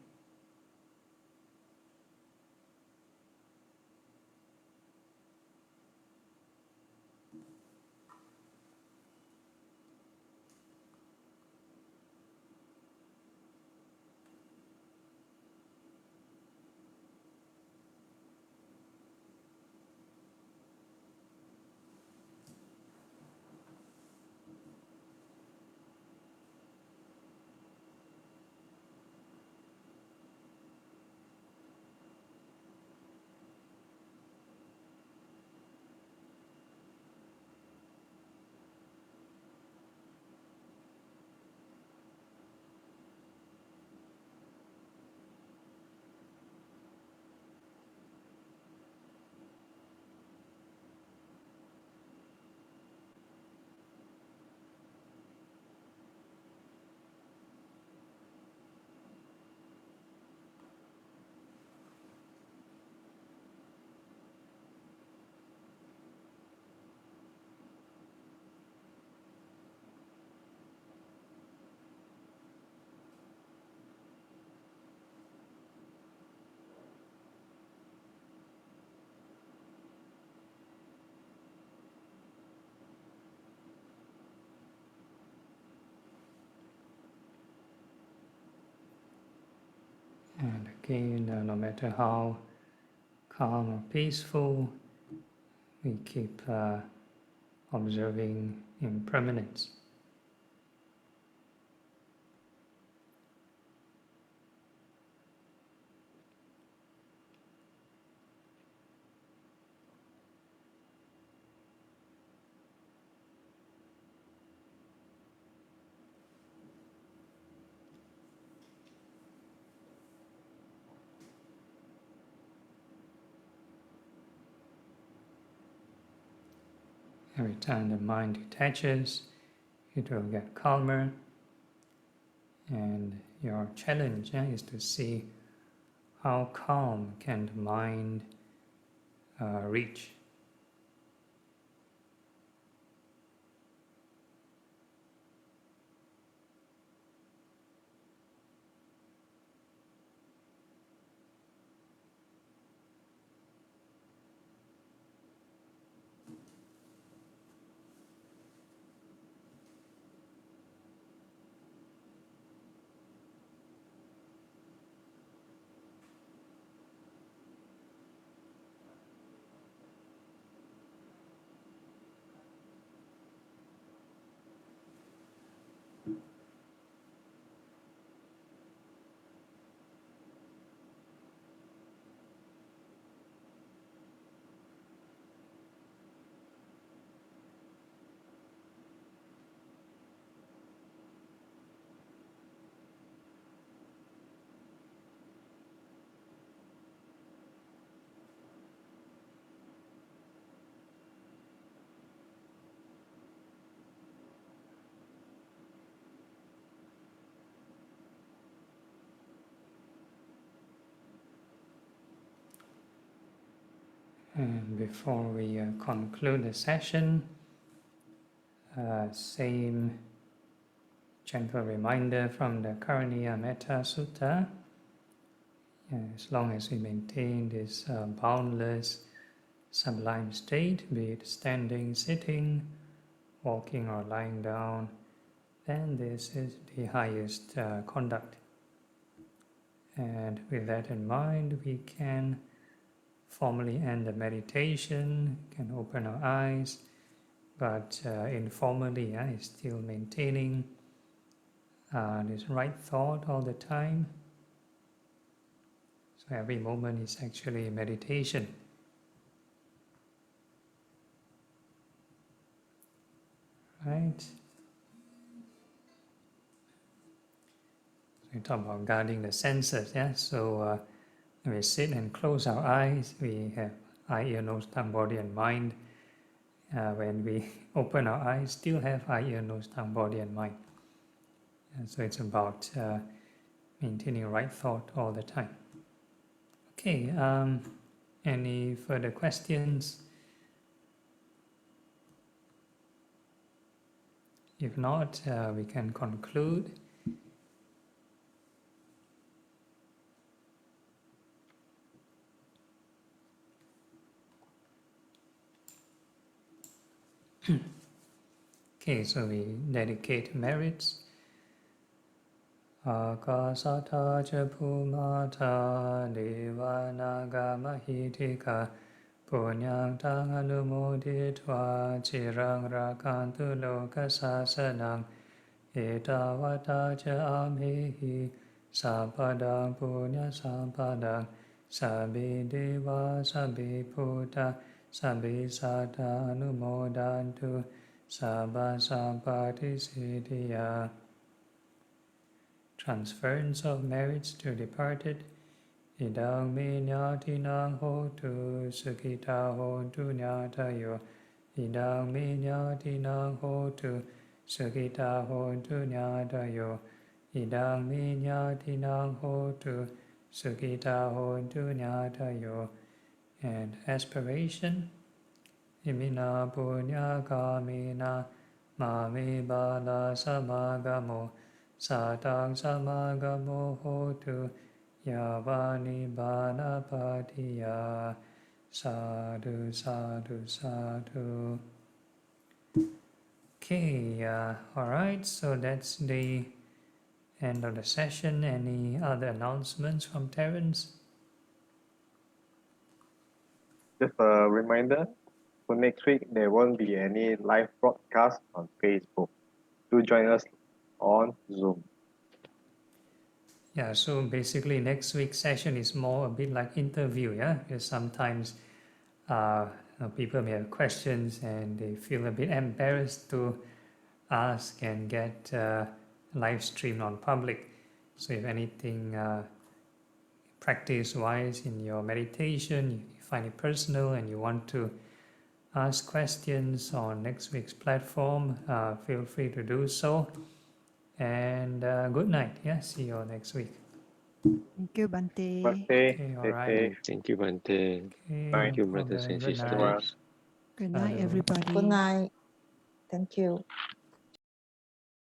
And again, no matter how calm or peaceful, we keep observing impermanence. Every time the mind detaches, it will get calmer. And your challenge is to see how calm can the mind reach. And before we conclude the session, same gentle reminder from the Karaniya Metta Sutta. As long as we maintain this boundless, sublime state, be it standing, sitting, walking or lying down, then this is the highest conduct. And with that in mind, we can formally end the meditation, can open our eyes, but informally is still maintaining this right thought all the time. So every moment is actually meditation. Right? So we talk about guarding the senses, yeah? So when we sit and close our eyes, we have eye, ear, nose, tongue, body and mind. When we open our eyes, still have eye, ear, nose, tongue, body and mind. And so it's about maintaining right thought all the time. Okay, any further questions? If not, we can conclude. Okay, so we dedicate merits. Akasata cha bhumata devanaga mahitika punyang tang anumoditva chirang rakantu loka sasanang etavata cha amhehi sapadang punya sapadang sabbe deva sabbe bhuta sabbe satta anumodantu sabba sampati siddhya. Transference of merits to departed. Idang me nyatinang hotu sukita hotu nyatayo. Idang me nyatinang hotu sukita hotu nyatayo. Idang me nyatinang hotu sukita hotu nyatayo. And aspiration. Imina punya kamina mami bala samagamo. Satang samagamo hotu yavani bana patiya. Sadhu, sadhu, sadhu. Okay, all right, so that's the end of the session. Any other announcements from Terence? Just a reminder, for next week, there won't be any live broadcast on Facebook. Do join us on Zoom. Yeah, so basically next week's session is more a bit like interview, yeah? Because sometimes people may have questions and they feel a bit embarrassed to ask and get live streamed on public. So if anything practice-wise in your meditation, you find it personal and you want to ask questions on next week's platform, feel free to do so. And good night. Yeah, see you all next week. Thank you, Bante. Okay, all right. Thank you, Bante. Okay, Thank no you, brothers problem. and Good sisters. night. Good night, Sadhu. everybody. Good night. Thank you.